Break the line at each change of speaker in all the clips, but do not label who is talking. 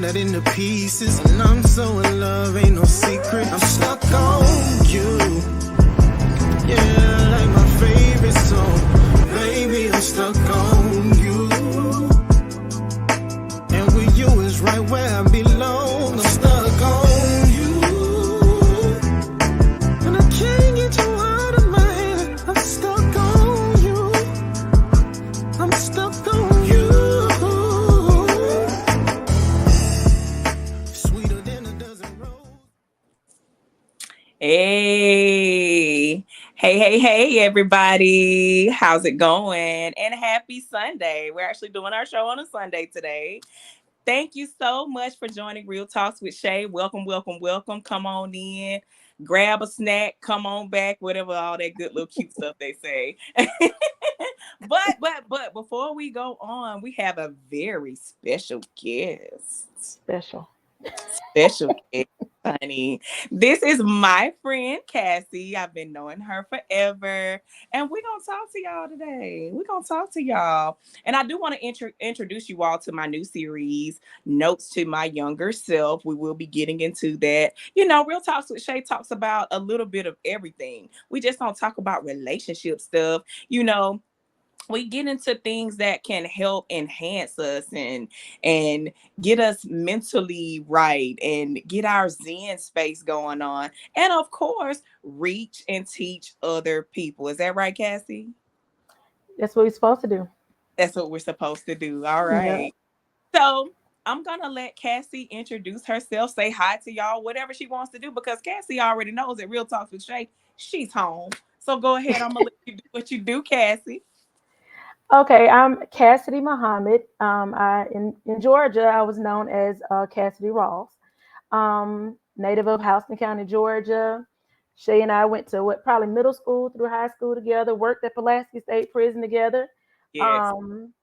shattered into pieces, and I'm so in love, ain't no secret. I'm stuck on you. Yeah, like my favorite song. Baby, I'm stuck on you. And with you is right where I belong. I'm stuck on you. And I can't get you out of my head. I'm stuck on you. I'm stuck on you. Sweeter than a dozen roses.
Hey, everybody. How's it going? And happy Sunday. We're actually doing our show on a Sunday today. Thank you so much for joining Real Talks with Shay. Welcome. Come on in, grab a snack, come on back, whatever, all that good little cute stuff they say. but before we go on, we have a very special guest. Special guest, honey. This is my friend Cassie. I've been knowing her forever, and we're gonna talk to y'all today. We're gonna talk to y'all, and I do want to introduce you all to my new series, Notes to My Younger Self. We will be getting into that. Real Talks with Shay talks about a little bit of everything. We just don't talk about relationship stuff. We get into things that can help enhance us and get us mentally right and get our zen space going on, and of course reach and teach other people. Is that right, Cassie?
That's what we're supposed to do.
That's what we're supposed to do. All
Yeah.
right, so I'm gonna let Cassie introduce herself, say hi to y'all, whatever she wants to do, because Cassie already knows that Real Talks with Shay, she's home. So go ahead, I'm gonna let you do what you do, Cassie.
Okay, I'm Cassidy Muhammad. In Georgia, I was known as Cassidy Ross. Native of Houston County, Georgia. Shay and I went to probably middle school through high school together. Worked at Pulaski State Prison together.
Yes.
Um,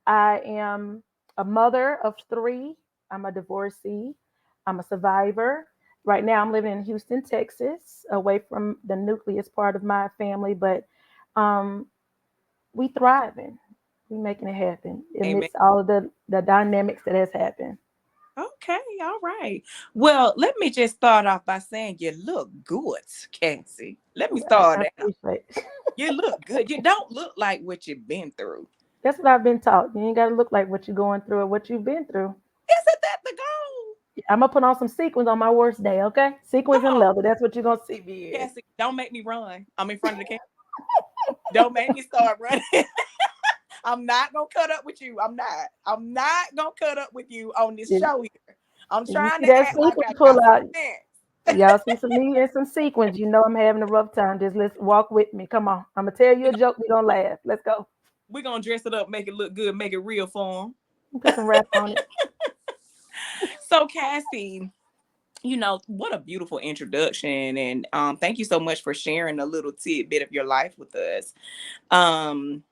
I am a mother of three. I'm a divorcee. I'm a survivor. Right now, I'm living in Houston, Texas, away from the nucleus part of my family, but um, we thriving. We making it happen
Amen.
amidst all of the dynamics that has happened.
Okay, all right. Well, let me just start off by saying you look good, Cassie. Let me
I
start out.
appreciate it.
You look good. You don't look like what you've been through.
That's what I've been taught. You ain't got to look like what you're going through or what you've been through.
Isn't that the goal?
I'm gonna put on some sequins on my worst day, okay?
Come
Sequins and
on,
leather. That's what you're gonna see me in.
Cassie. Don't make me run. I'm in front of the camera. Don't make me start running. I'm not gonna cut up with you. I'm not. I'm not gonna cut up with you on this
If
show here. I'm
you
trying
see
to
that
act like
sequin
I
pull
got some
out,
sense.
y'all see some me and some sequins. You know I'm having a rough time. Just let's walk with me. Come on. I'm gonna tell you
We're
a
gonna,
joke. We gonna laugh. Let's go.
we gonna dress it up, make it look good, make it real for them.
Put some rap on it.
So, Cassie, what a beautiful introduction, and thank you so much for sharing a little tidbit of your life with us. um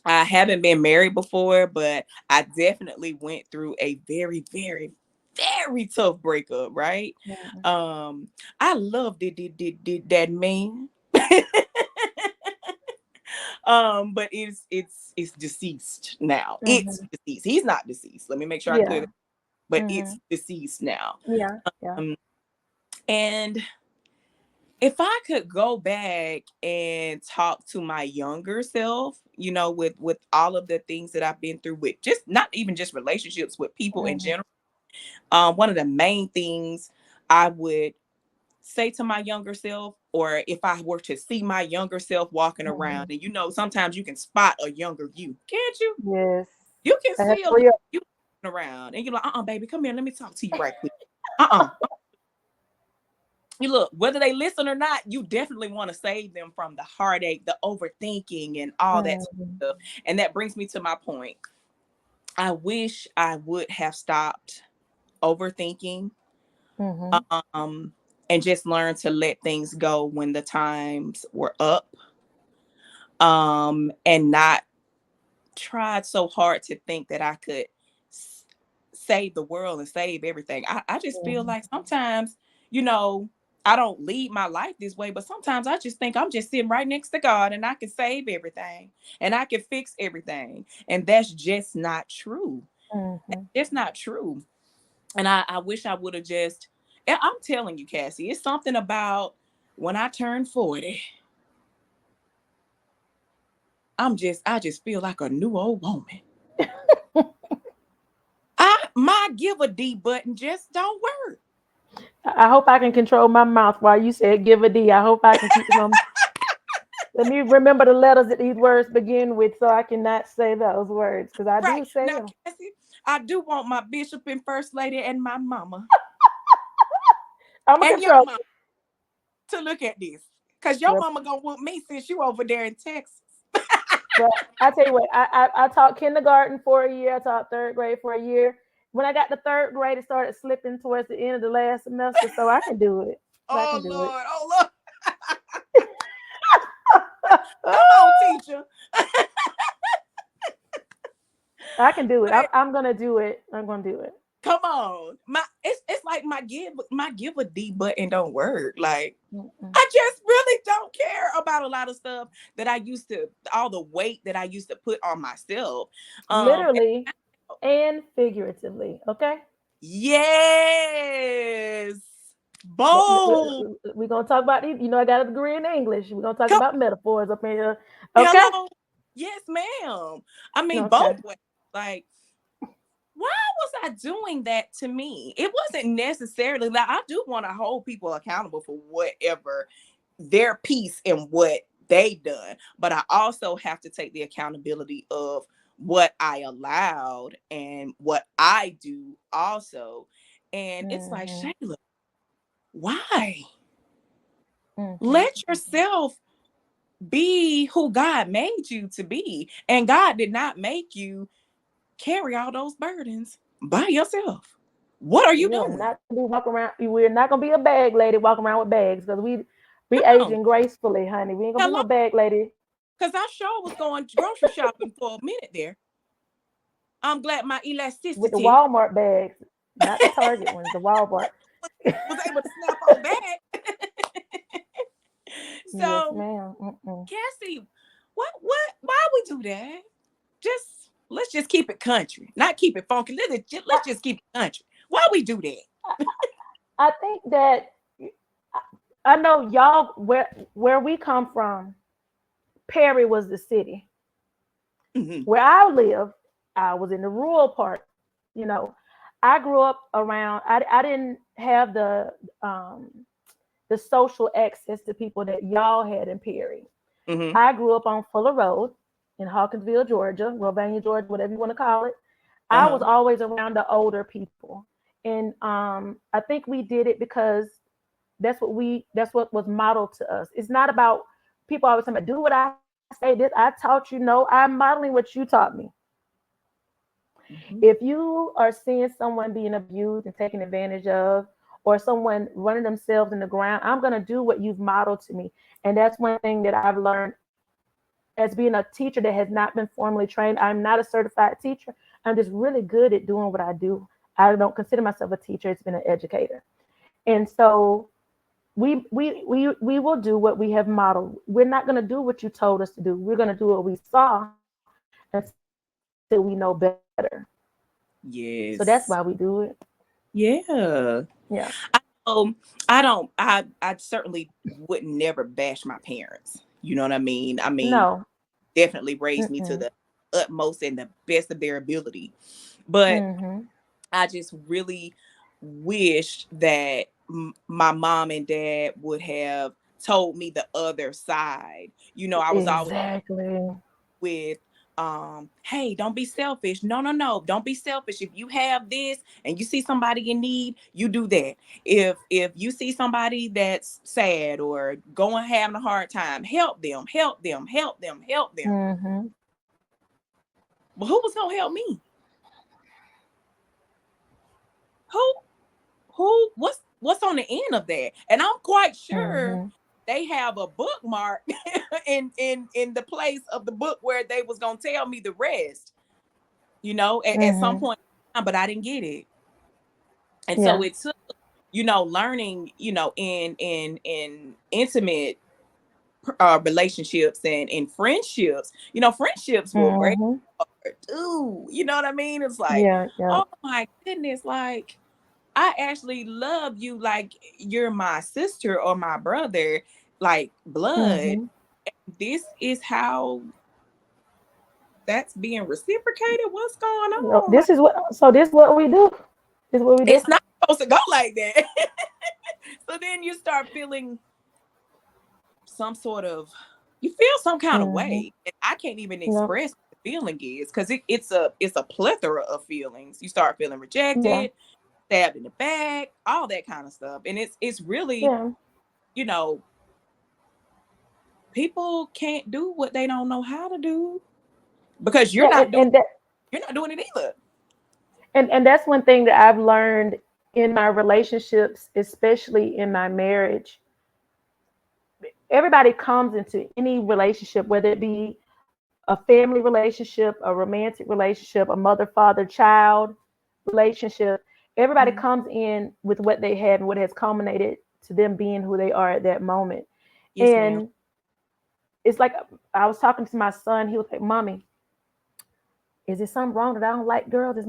I haven't been married before, but I definitely went through a very, very, very tough breakup, right?
Mhm.
um I loved it, did that man. But it's deceased now. It's
Mhm.
deceased. He's not deceased, let me make sure I clear
Yeah.
that, but it's
Mhm.
deceased now.
Yeah. Yeah.
um and if I could go back and talk to my younger self, with all of the things that I've been through, with just not even just relationships, with people in
Mhm.
general, one of the main things I would say to my younger self, or if I were to see my younger self walking around,
Mhm.
and sometimes you can spot a younger you, can't you?
Yes.
You can
I have
see a little
three.
you walking around, and you're like, baby, come here, let me talk to you right quick. Uh-uh. You look, whether they listen or not, you definitely want to save them from the heartache, the overthinking, and all that sort
Mhm.
of stuff. And that brings me to my point. I wish I would have stopped overthinking,
Mhm.
um, and just learned to let things go when the times were up, and not tried so hard to think that I could s- save the world and save everything. I just feel
Mhm.
like sometimes, you know, I don't lead my life this way, but sometimes I just think I'm just sitting right next to God and I can save everything and I can fix everything. And that's just not true.
Mhm.
It's not true. And I wish I would have just, I'm telling you, Cassie, it's something about when I turned 40, I just feel like a new old woman. My give a D button just don't work.
I hope I can control my mouth while you said give a D. I hope I can keep it on. Let me remember the letters that these words begin with so I cannot say those words because I
Right.
do say
Now,
them.
Cassie, I do want my bishop and first lady and my mama
I'm going to
and your
control
mama to look at this. Because your
it.
mama gonna want me since you over there in Texas.
But I tell you what, I taught kindergarten for a year. I taught third grade for a year. When I got to third grade, it started slipping towards the end of the last semester, so I can do it. I
Oh
can do it.
Lord, oh Lord. Come on, teacher.
I can do it.
But
I'm gonna do it. I'm gonna do it.
come on. It's like my give a D button don't work. Like
Mm-mm.
I just really don't care about a lot of stuff that I used to, all the weight that I used to put on myself.
Literally and figuratively. Okay.
Yes. Bold.
We're gonna talk about these. You know, I got a degree in English. We're gonna talk
Come,
about metaphors up in here. Okay.
hello. Yes, ma'am. I mean,
Okay.
both ways. Like, why was I doing that to me? It wasn't necessarily that I do want to hold people accountable for whatever their piece and what they done, but I also have to take the accountability of what I allowed and what I do also. And it's like,
Mm-hmm.
Shayla, why?
Mm-hmm.
Let yourself be who God made you to be. And God did not make you carry all those burdens by yourself. What are you
We are
doing?
not gonna be walking around. We're not gonna be a bag lady walking around with bags because we be
Come on.
aging gracefully, honey. We ain't gonna be
Hello?
no bag lady
Because I sure was going grocery shopping for a minute there. I'm glad my
with the
elasticity
Walmart bags, not the Target ones. The Walmart.
was able to snap on back.
Yes,
So,
ma'am. Mm-mm.
Cassie, why we do that? Just let's just keep it country, not keep it funky. Let's just keep it country. Why we do that?
I think that I know y'all where we come from. Perry was the city.
Mhm.
Where I live, I was in the rural part. You know, I grew up around. I didn't have um, the social access to people that y'all had in Perry.
Mhm.
I grew up on Fuller Road in Hawkinsville, Georgia, Rovania, Georgia, whatever you want to call it. I was
Uh-huh.
always around the older people, and I think we did it because that's what was modeled to us. It's not about people always saying, "Do what I say." This I taught you. No, I'm modeling what you taught me.
Mhm.
If you are seeing someone being abused and taken advantage of, or someone running themselves in the ground, I'm gonna do what you've modeled to me. And that's one thing that I've learned as being a teacher that has not been formally trained. I'm not a certified teacher. I'm just really good at doing what I do. I don't consider myself a teacher. It's been an educator. And so we will do what we have modeled. We're not going to do what you told us to do. We're going to do what we saw until we know better. So that's why we do
Yes.
it.
Yeah.
Yeah.
I certainly would never bash my parents. You know what I mean? I mean,
No.
definitely raised me to
Mm-mm.
the utmost and the best of their ability. But
Mm-hmm.
I just really wish that my mom and dad would have told me the other side. You know, I was always
Exactly.
with hey, don't be selfish. No, don't be selfish. If you have this and you see somebody in need, you do that. If you see somebody that's sad or going having a hard time, help them.
Mm-hmm.
But who was gonna help me? Who what's on the end of that? And I'm quite sure
Mm-hmm.
they have a bookmark in the place of the book where they was gonna tell me the rest, you know, at some
Mm-hmm.
point, but I didn't get it. And so
Yeah.
it took, learning, in intimate relationships and in friendships, friendships will break
Mm-hmm.
apart too. You know what I mean? It's like,
Yeah. Yeah.
oh my goodness, like I actually love you like you're my sister or my brother, like blood.
Mm-hmm.
This is how that's being reciprocated. What's going
No,
on? Like,
this is what. So this is what we do. This is what we do.
it's not supposed to go like that. So then you start feeling some sort of, you feel some kind of
Mm-hmm.
way. And I can't even
No.
express what the feeling is because it's a plethora of feelings. You start feeling
Yeah.
rejected, stabbed in the back, all that kind of stuff. And it's really,
Yeah.
you know, people can't do what they don't know how to do because
Yeah.
you're not doing it either.
And that's one thing that I've learned in my relationships, especially in my marriage. Everybody comes into any relationship, whether it be a family relationship, a romantic relationship, a mother, father, child relationship. Everybody
Mhm.
comes in with what they have and what has culminated to them being who they are at that moment.
Yes, ma'am.
And it's like I was talking to my son. He was like, "Mommy, is there something wrong that I don't like girls? Does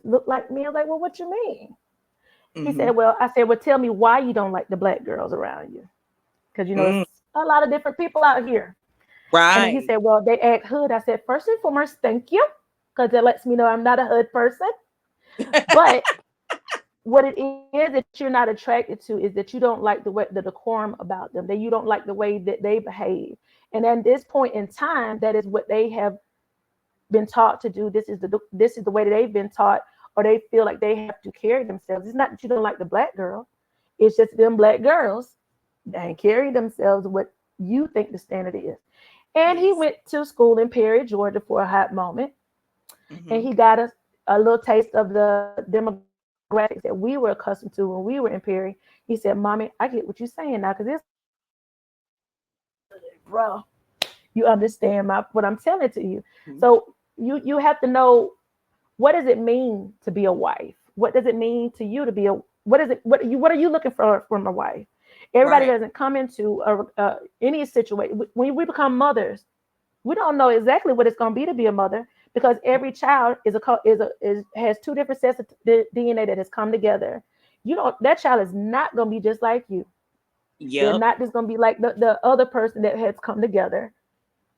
look like me?" I was like, "Well, what you mean?" He
Hmm.
said, "Well," I said, "Well, tell me why you don't like the black girls around you, because it's
Mm,
a lot of different people out here." And then he
right.
said, "Well, they act hood." I said, "First and foremost, thank you, because that lets me know I'm not a hood person. But what it is that you're not attracted to is that you don't like the decorum about them, that you don't like the way that they behave. And at this point in time, that is what they have been taught to do. This is the way that they've been taught, or they feel like they have to carry themselves. It's not that you don't like the black girl; it's just them black girls they carry themselves what you think the standard is." And he
Yes.
went to school in Perry, Georgia for a hot moment, and
Hmm.
he got a little taste of the demographics that we were accustomed to when we were in Perry. He said, "Mommy, I get what you're saying now, because it's bro, you understand what I'm telling to you." So you have to know, what does it mean to be a wife? What does it mean to you to be a what is it what are you looking for from a wife? Everybody
Right.
doesn't come into any situation. When we become mothers, we don't know exactly what it's going to be a mother, because every child is has two different sets of DNA that has come together. That child is not going to be just like you. They're
Yep.
not just going to be like the other person that has come together.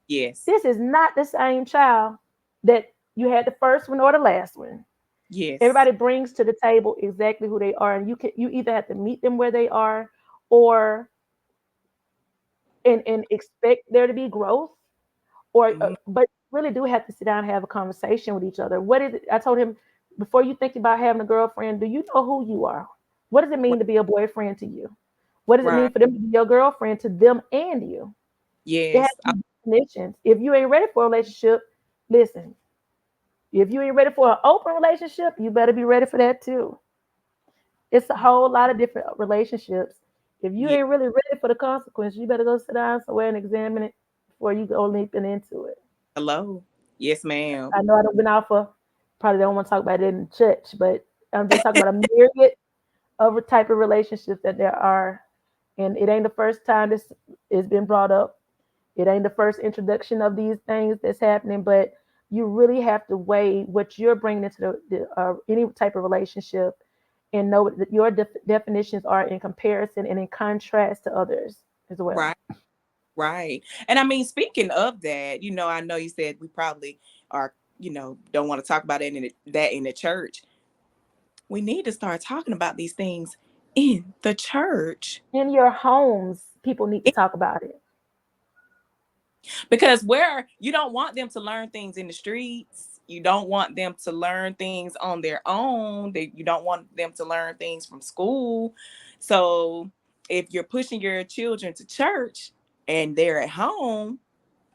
Yes.
This is not the same child that you had the first one or the last one.
Yes.
Everybody brings to the table exactly who they are, and you either have to meet them where they are, or and expect there to be growth, or
Mhm.
but really do have to sit down and have a conversation with each other. What is it? I told him, before you think about having a girlfriend, do you know who you are? What does it
Right.
mean to be a boyfriend to you? What does it mean
Right.
for them to be your girlfriend to them and you? There has
Yes.
to be definitions. If you ain't ready for a relationship, listen. If you ain't ready for an open relationship, you better be ready for that too. It's a whole lot of different relationships. If you
Yeah.
ain't really ready for the consequence, you better go sit down somewhere and examine it before you go leaping into it.
Hello. Yes, ma'am.
I know I don't been out for, probably don't want to talk about it in church, but I'm just talking about a myriad of a type of relationships that there are. And it ain't the first time this has been brought up. It ain't the first introduction of these things that's happening, but you really have to weigh what you're bringing into any type of relationship, and know that your definitions are in comparison and in contrast to others as well.
Right. Right. And I mean, speaking of that, I know you said we probably are, don't want to talk about it that in the church. We need to start talking about these things in the church.
In your homes, people need to talk about it.
Because where you don't want them to learn things in the streets, you don't want them to learn things on their own. You don't want them to learn things from school. So if you're pushing your children to church and they're at home,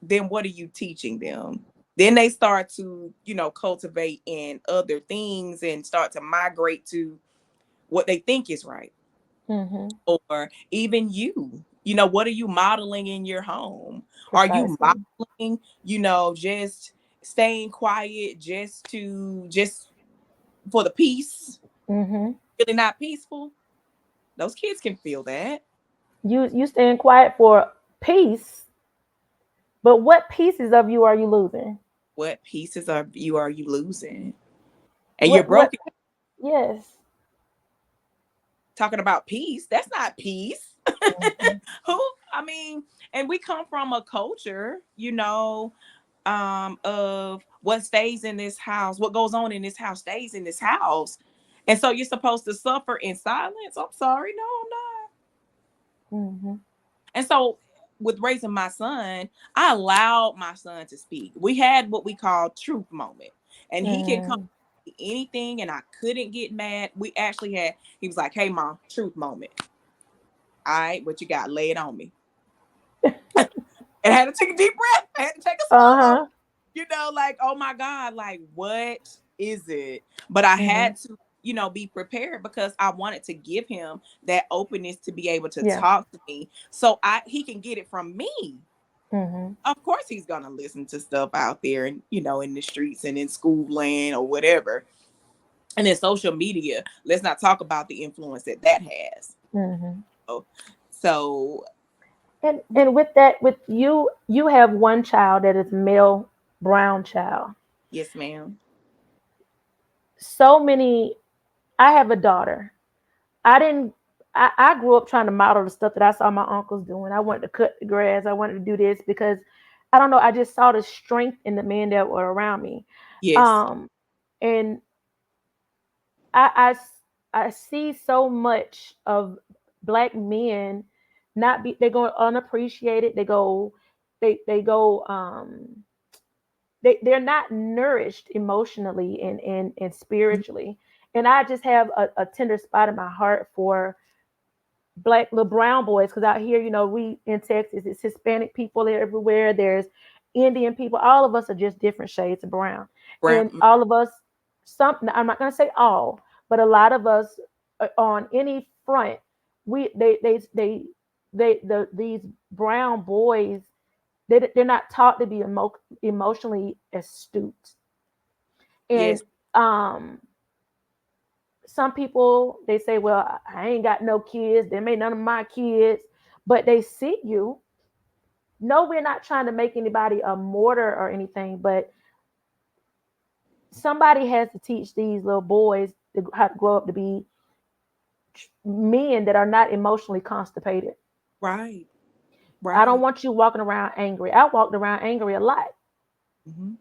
then what are you teaching them? Then they start to, cultivate in other things and start to migrate to what they think is right.
Hmm.
Or even what are you modeling in your home? Are you
Precisely.
modeling, just staying quiet just for the peace,
Hmm.
really not peaceful? Those kids can feel that.
You staying quiet for peace, but what pieces of you are you losing?
What pieces are you losing? And you're
What?
broken.
Yes.
talking about peace. That's not peace.
Mhm.
Who, I mean, and we come from a culture, of what stays in this house, what goes on in this house stays in this house. And so you're supposed to suffer in silence. I'm sorry, no, I'm not.
Mhm.
And so with raising my son, I allowed my son to speak. We had what we call truth moment. And he can come
Mhm.
anything and I couldn't get mad. We actually had, he was like, "Hey mom, truth moment. All right, what you got? Lay it on me." And I had to take a deep breath. I had to take a swallow.
Uh-huh.
Like, oh my God, like what is it? But I
Mhm.
had to, be prepared because I wanted to give him that openness to be able to
Yeah.
talk to me so he can get it from me.
Mhm.
Of course he's gonna listen to stuff out there and in the streets and in school land or whatever. And in social media, let's not talk about the influence that has.
Mhm.
So, so
And with that, with you, you have one child that is male brown child.
yes, ma'am.
So many. I have a daughter. I didn't. I grew up trying to model the stuff that I saw my uncles doing. I wanted to cut the grass. I wanted to do this because I don't know. I just saw the strength in the men that were around me.
Yes.
Um, and I see so much of black men not be they go unappreciated. They're not nourished emotionally and spiritually. And I just have a tender spot in my heart for black little brown boys because out here, we in Texas, it's Hispanic people everywhere. There's Indian people. All of us are just different shades of brown, and
Brown.
all of us. Some I'm not going to say all, but a lot of us on any front, we these brown boys they're not taught to be emotionally astute, and
Yes.
um some people they say, well, I ain't got no kids, they made none of my kids, but they see you. No, we're not trying to make anybody a martyr or anything, but somebody has to teach these little boys how to grow up to be men that are not emotionally constipated.
Right.
I don't
Right.
want you walking around angry. I walked around angry a lot
Hmm.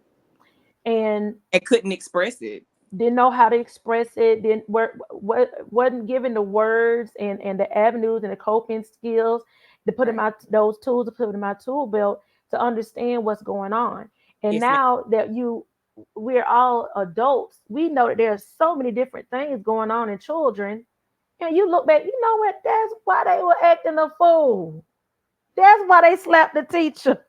and
And couldn't express it.
didn't know how to express it, didn't wasn't given the words and the avenues and the coping skills to put in
Right.
my those tools to put in my tool belt to understand what's going on. And
Yes, ma'am.
now that we're all adults, we know that there's so many different things going on in children. And you look back, you know what? That's why they were acting a fool. That's why they slapped the teacher.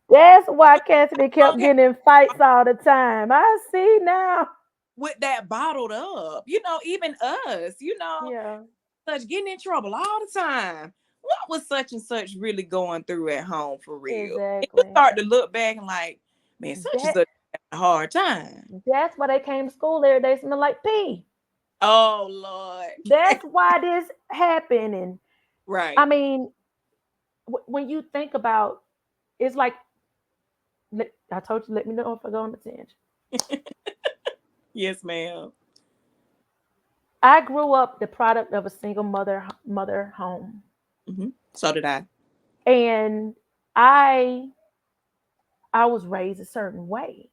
That's why Cassidy kept
Okay.
getting in fights all the time. I see now.
With that bottled up, even us,
Yeah,
such getting in trouble all the time. What was such and such really going through at home for real? And you
exactly.
start to look back and like, man, such and
That
such had a hard time.
that's why they came to school every day smelling like pee.
Oh Lord.
That's why this happened. And I
Right.
mean, when you think about, it's like I told you. Let me know if I go on the tangent.
Yes, ma'am.
I grew up the product of a single mother home,
Hmm. So did I.
and I I was raised a certain way.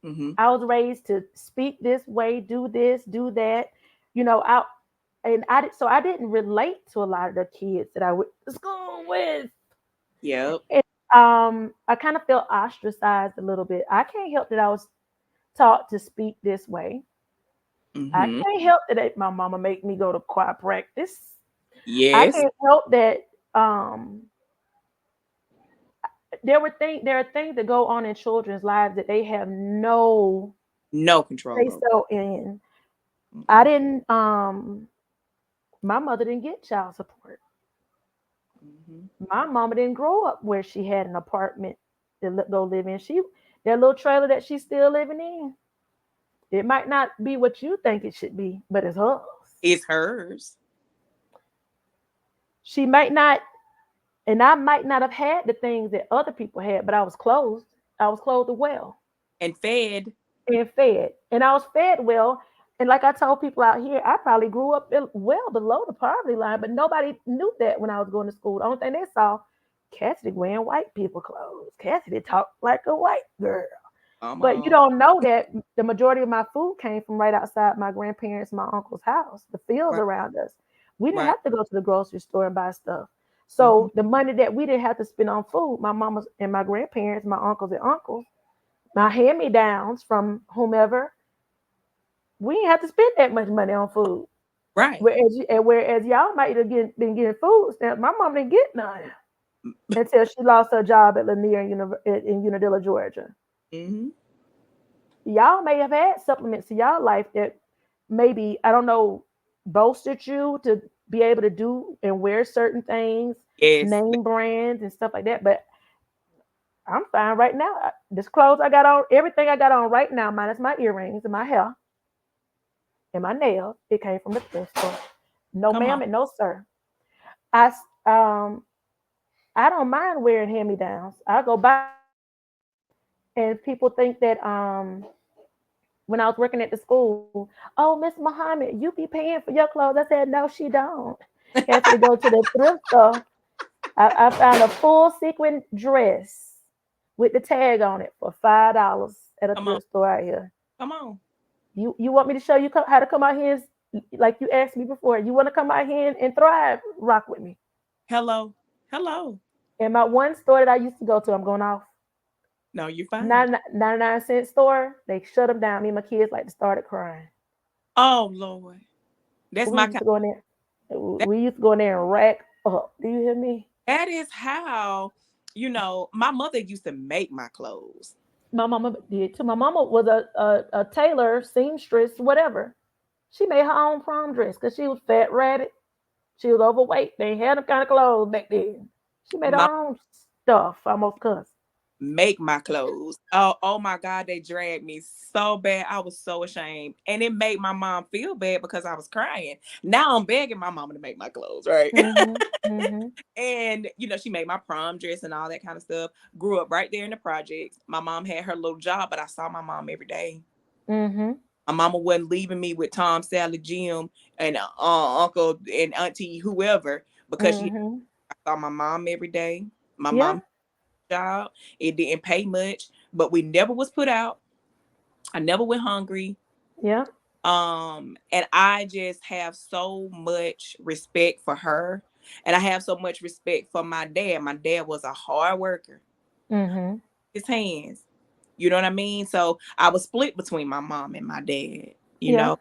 Hmm.
I was raised to speak this way, do this, do that. You know, I and I did, so I didn't relate to a lot of the kids that I went to school with.
Yep.
And, I kind of felt ostracized a little bit. I can't help that I was taught to speak this way. I
Hmm.
can't help that my mama make me go to choir practice. I
Yes.
can't help that um there are things that go on in children's lives that they have no
No
say
control over.
so in. I
Mm-mm.
didn't my mother didn't get child support.
Hmm.
My mama didn't grow up where she had an apartment to go live in. That little trailer that she's still living in. It might not be what you think it should be, but it's hers.
It's hers.
She might not, and I might not have had the things that other people had, but I was clothed. I was clothed well
And fed.
and fed, and I was fed well. And like I told people out here, I probably grew up well below the poverty line, but nobody knew that when I was going to school. The only thing they saw, Cassidy wearing white people clothes. Cassidy talked like a white girl.
Come
But you
on.
don't know that the majority of my food came from right outside my grandparents, my uncle's house, the fields
Right.
around us. We didn't
Right.
have to go to the grocery store and buy stuff.
Mhm.
So the money that we didn't have to spend on food, my mama's and my grandparents, my uncles, my hand-me-downs from whomever, we didn't have to spend that much money on food.
Right.
Whereas y'all might have been getting food stamps, my mom didn't get none until she lost her job at Lanier in Unadilla, Georgia.
Hmm.
Y'all may have had supplements in y'all life that maybe, I don't know, bolstered you to be able to do and wear certain things,
Yes.
name brands and stuff like that. But I'm fine right now. This clothes I got on, everything I got on right now, minus my earrings and my hair and my nails, it came from the thrift store. No
Come on.
ma'am and no sir. I um I don't mind wearing hand-me-downs. I go buy, and people think that when I was working at the school, oh, Miss Muhammad, you be paying for your clothes. I said, no, she don't. Had to go to the thrift store. I found a full sequin dress with the tag on it for $5 at a
Come on.
thrift store out here.
Come on.
You want me to show you how to come out here, like you asked me before? You want to come out here and thrive? Rock with me.
Hello. Hello.
And my one store that I used to go to, I'm going off.
No, you're fine.
99-cent store, they shut them down. Me and my kids like to started crying.
Oh Lord. That's
We
my
used
kind.
to go in there.
That,
We used to go in there and rack up. Do you hear me?
that is how, my mother used to make my clothes.
My mama did too. My mama was a tailor, seamstress, whatever. She made her own prom dress because she was fat, ratted. She was overweight. They had them kind of clothes back then. She made her
My
own stuff. Almost cuss.
make my clothes. Oh my God, they dragged me so bad. I was so ashamed. And it made my mom feel bad because I was crying. Now I'm begging my mama to make my clothes, right?
Mhm. Mhm.
And she made my prom dress and all that kind of stuff. Grew up right there in the projects. My mom had her little job, but I saw my mom every day.
Mhm.
My mama wasn't leaving me with Tom, Sally, Jim, and uncle and auntie, whoever, because
Mhm.
I saw my mom every day. My
Yeah.
mom job. It didn't pay much, but we never was put out. I never went hungry.
Yeah.
And I just have so much respect for her. And I have so much respect for my dad. My dad was a hard worker.
Mhm.
His hands. You know what I mean? So I was split between my mom and my dad,
Yeah.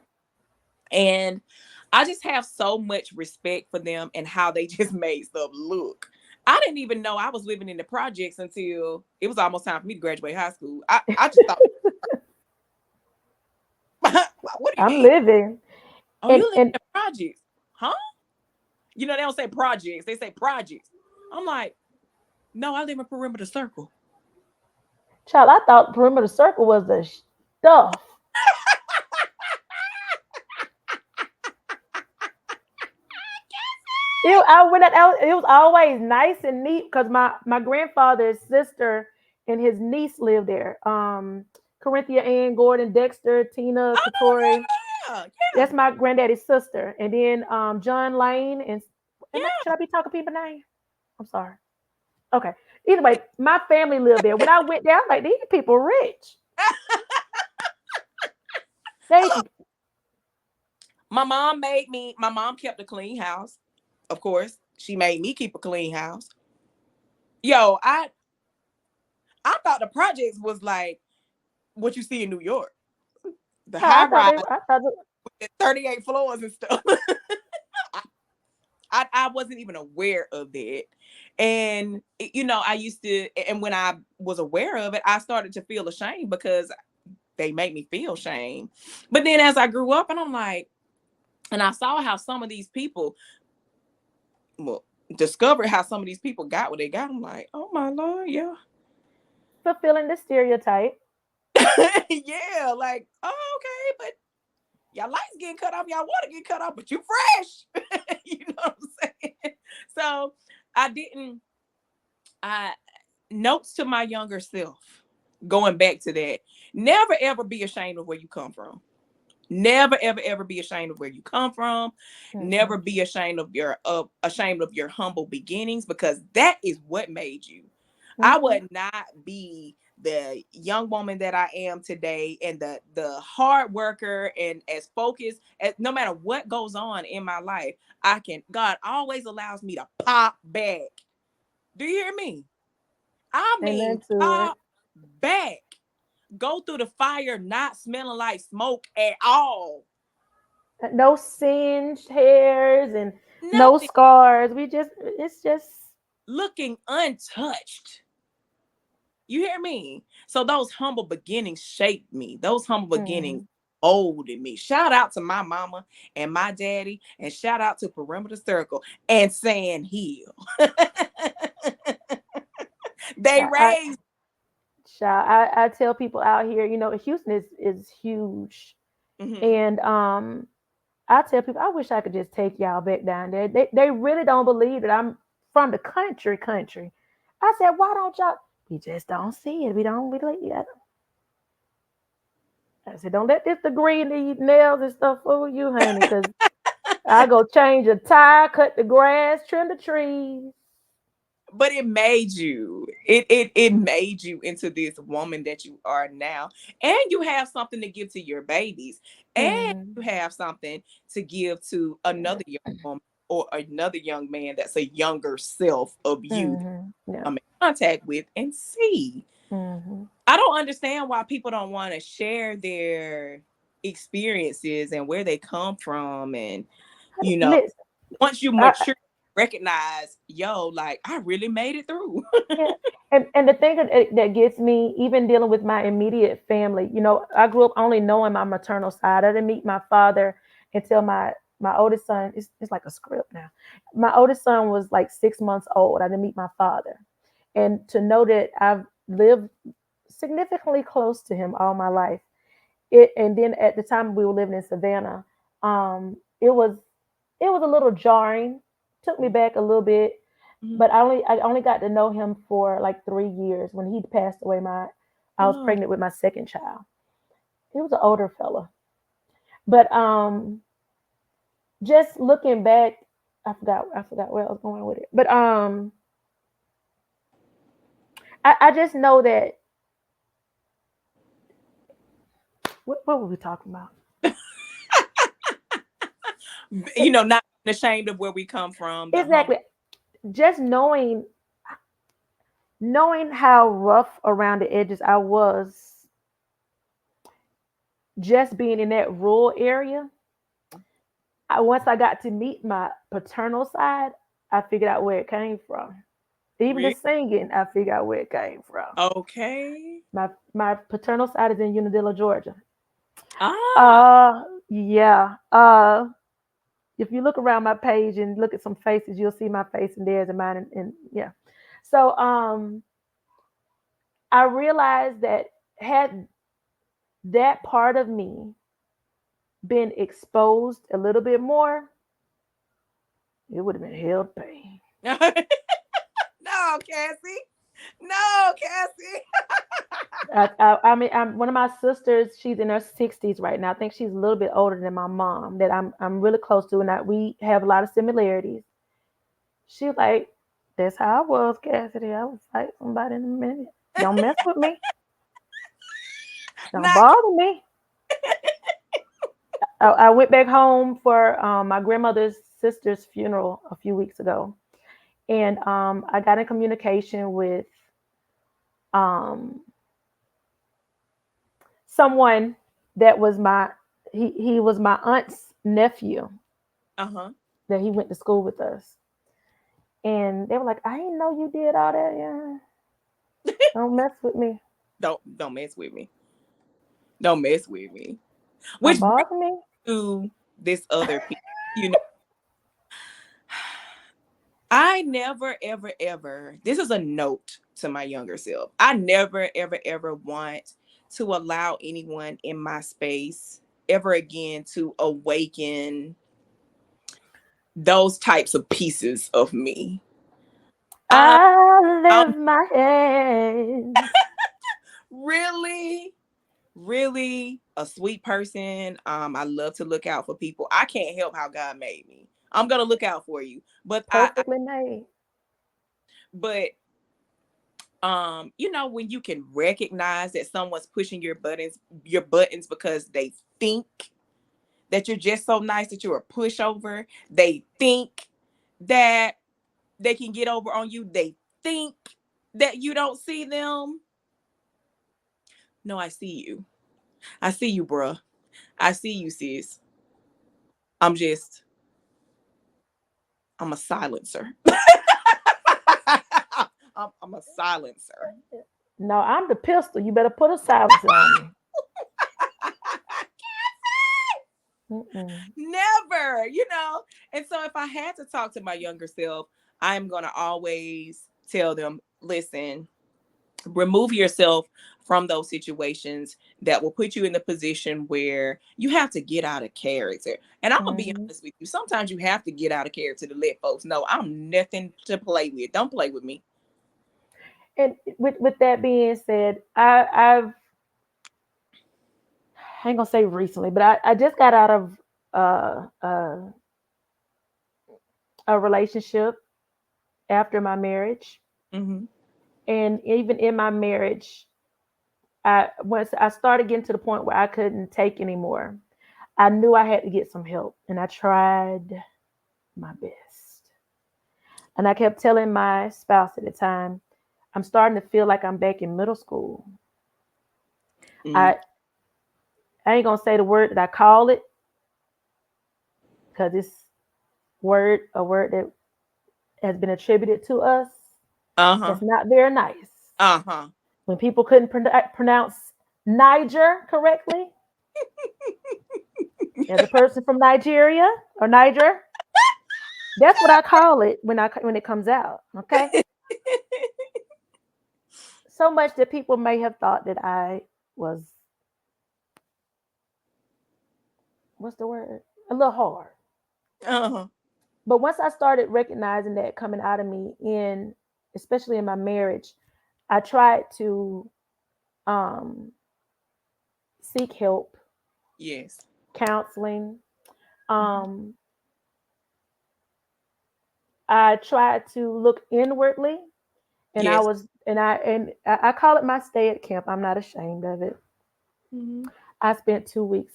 And I just have so much respect for them and how they just made stuff look. I didn't even know I was living in the projects until it was almost time for me to graduate high school. I just thought, what do you
I'm
mean?
living.
Oh, you
And
live in
and
the projects, huh? They don't say projects, they say projects. I'm like, no, I live in Perimeter Circle.
child, I thought perimeter circle was the stuff. I went out. It was always nice and neat because my grandfather's sister and his niece lived there. Corinthia Ann Gordon Dexter, Tina Katori.
Yeah, yeah,
That's my granddaddy's sister. And then John Lane and
yeah.
should I be talking people name? I'm sorry. Okay. Either way, my family lived there. When I went there, I'm like, these people rich. They
Look, my mom kept a clean house. Of course, she made me keep a clean house. Yo, I thought the projects was like what you see in New York, the high
I thought
rise,
they I thought
at 38 floors and stuff. I, I wasn't even aware of that. And, I used to, and when I was aware of it, I started to feel ashamed because they make me feel shame. But then as I grew up and I'm like, and I saw how some of these people, well, discovered how some of these people got what they got. I'm like, oh my Lord, yeah.
fulfilling the stereotype.
Yeah, like, oh, okay, but y'all lights getting cut off, y'all water getting cut off, but you fresh. You know what I'm saying? So I didn't, I notes to my younger self, going back to that, never ever be ashamed of where you come from. Never, ever, ever be ashamed of where you come from. Never
Mhm.
be ashamed of your humble beginnings, because that is what made you. I
Mhm.
would not be the young woman that I am today, and the hard worker and as focused as, no matter what goes on in my life, God always allows me to pop back. Do you hear me? I
Amen
mean,
to it.
pop back. Go through the fire not smelling like smoke at all.
No singed hairs and no
Nothing.
scars. It's just
Looking untouched. You hear me? So those humble beginnings shaped me. Those humble beginnings
mhm.
molded me. Shout out to my mama and my daddy, and shout out to Perimeter Circle and Sand Hill. They
I,
raised.
I tell people out here, Houston is huge,
Mhm.
and I tell people I wish I could just take y'all back down there. They really don't believe that I'm from the country. I said, why don't y'all? We just don't see it. We don't really. Yeah. I said, don't let this degree and these nails and stuff fool you, honey, because I go change a tire, cut the grass, trim the trees.
But it made you. It made you into this woman that you are now. And you have something to give to your babies. And
Mm-hmm.
you have something to give to another young woman or another young man that's a younger self of you that
Mm-hmm. Yeah.
I'm in contact with and see.
Mm-hmm.
I don't understand why people don't want to share their experiences and where they come from. And, you know,
Listen,
once you
I,
mature, recognize, yo, like I really made it through.
yeah. And the thing that gets me, even dealing with my immediate family, I grew up only knowing my maternal side. I didn't meet my father until my oldest son. It's like a script now. My oldest son was like 6 months old. I didn't meet my father, and to know that I've lived significantly close to him all my life. And then at the time we were living in Savannah, it was a little jarring. Took me back a little bit,
Mhm.
but I only got to know him for like 3 years. When he passed away, I was
Oh,
pregnant with my second child. He was an older fella, but just looking back, I forgot where I was going with it. But I just know that what were we talking about?
not ashamed of where we come from, the humble.
Exactly. Just knowing how rough around the edges I was, just being in that rural area. Once I got to meet my paternal side, I figured out where it came from. Even the
Really?
singing, I figured out where it came from.
Okay.
My paternal side is in Unadilla, Georgia.
Ah.
Yeah. If you look around my page and look at some faces, you'll see my face and theirs and mine, and yeah. So I realized that had that part of me been exposed a little bit more, it would have been hell to pay.
No, Cassie. No, Cassie.
I mean, one of my sisters. She's in her 60s right now. I think she's a little bit older than my mom. That I'm really close to, and that we have a lot of similarities. She's like, "That's how I was, Cassidy. I would fight somebody in a minute. Don't mess with me. Don't
Not.
bother me." I went back home for my grandmother's sister's funeral a few weeks ago, and I got in communication with um, someone that was he was my aunt's nephew
Uh-huh.
that he went to school with us, and they were like, "I didn't know you did all that. Yeah, don't mess with me.
Don't mess with me. Don't mess with me.
Don't
Which brings
bother me."
to this other piece. You know, I never, ever, ever, this is a note to my younger self. I never, ever, ever want to allow anyone in my space ever again to awaken those types of pieces of me. I,
I
I'm
lift my hands.
really, really a sweet person. I love to look out for people. I can't help how God made me. I'm gonna look out for you, but
Perfectly made.
but when you can recognize that someone's pushing your buttons because they think that you're just so nice that you're a pushover. They think that they can get over on you. They think that you don't see them. No, I see you. I see you, bruh. I see you, sis. I'm just, I'm a silencer. I'm a silencer.
No, I'm the pistol. You better put a silencer on me. Mm-mm.
Never. And so if I had to talk to my younger self, I'm going to always tell them, listen, remove yourself from those situations that will put you in the position where you have to get out of character. And I'm gonna be
Mhm.
honest with you, sometimes you have to get out of character to let folks know I'm nothing to play with. Don't play with me.
And with that being said, I ain't gonna say recently, but I just got out of uh, uh, a relationship after my marriage,
Mm-hmm.
and even in my marriage, once I started getting to the point where I couldn't take anymore, I knew I had to get some help, and I tried my best. And I kept telling my spouse at the time, I'm starting to feel like I'm back in middle school.
Mm-hmm.
I I ain't gonna say the word that I call it because it's a word that has been attributed to us.
Uh-huh.
That's not very nice.
Uh-huh.
When people couldn't pronounce Niger correctly, as a person from Nigeria or Niger, that's what I call it when it comes out. Okay, so much that people may have thought that I was, what's the word, a little hard.
Uh-huh.
But once I started recognizing that coming out of me, especially in my marriage, I tried to um, seek help,
Yes.
counseling.
Mm-hmm.
Um, I tried to look inwardly, and
Yes.
I call it my stay at camp. I'm not ashamed of it.
Mm-hmm.
I spent 2 weeks,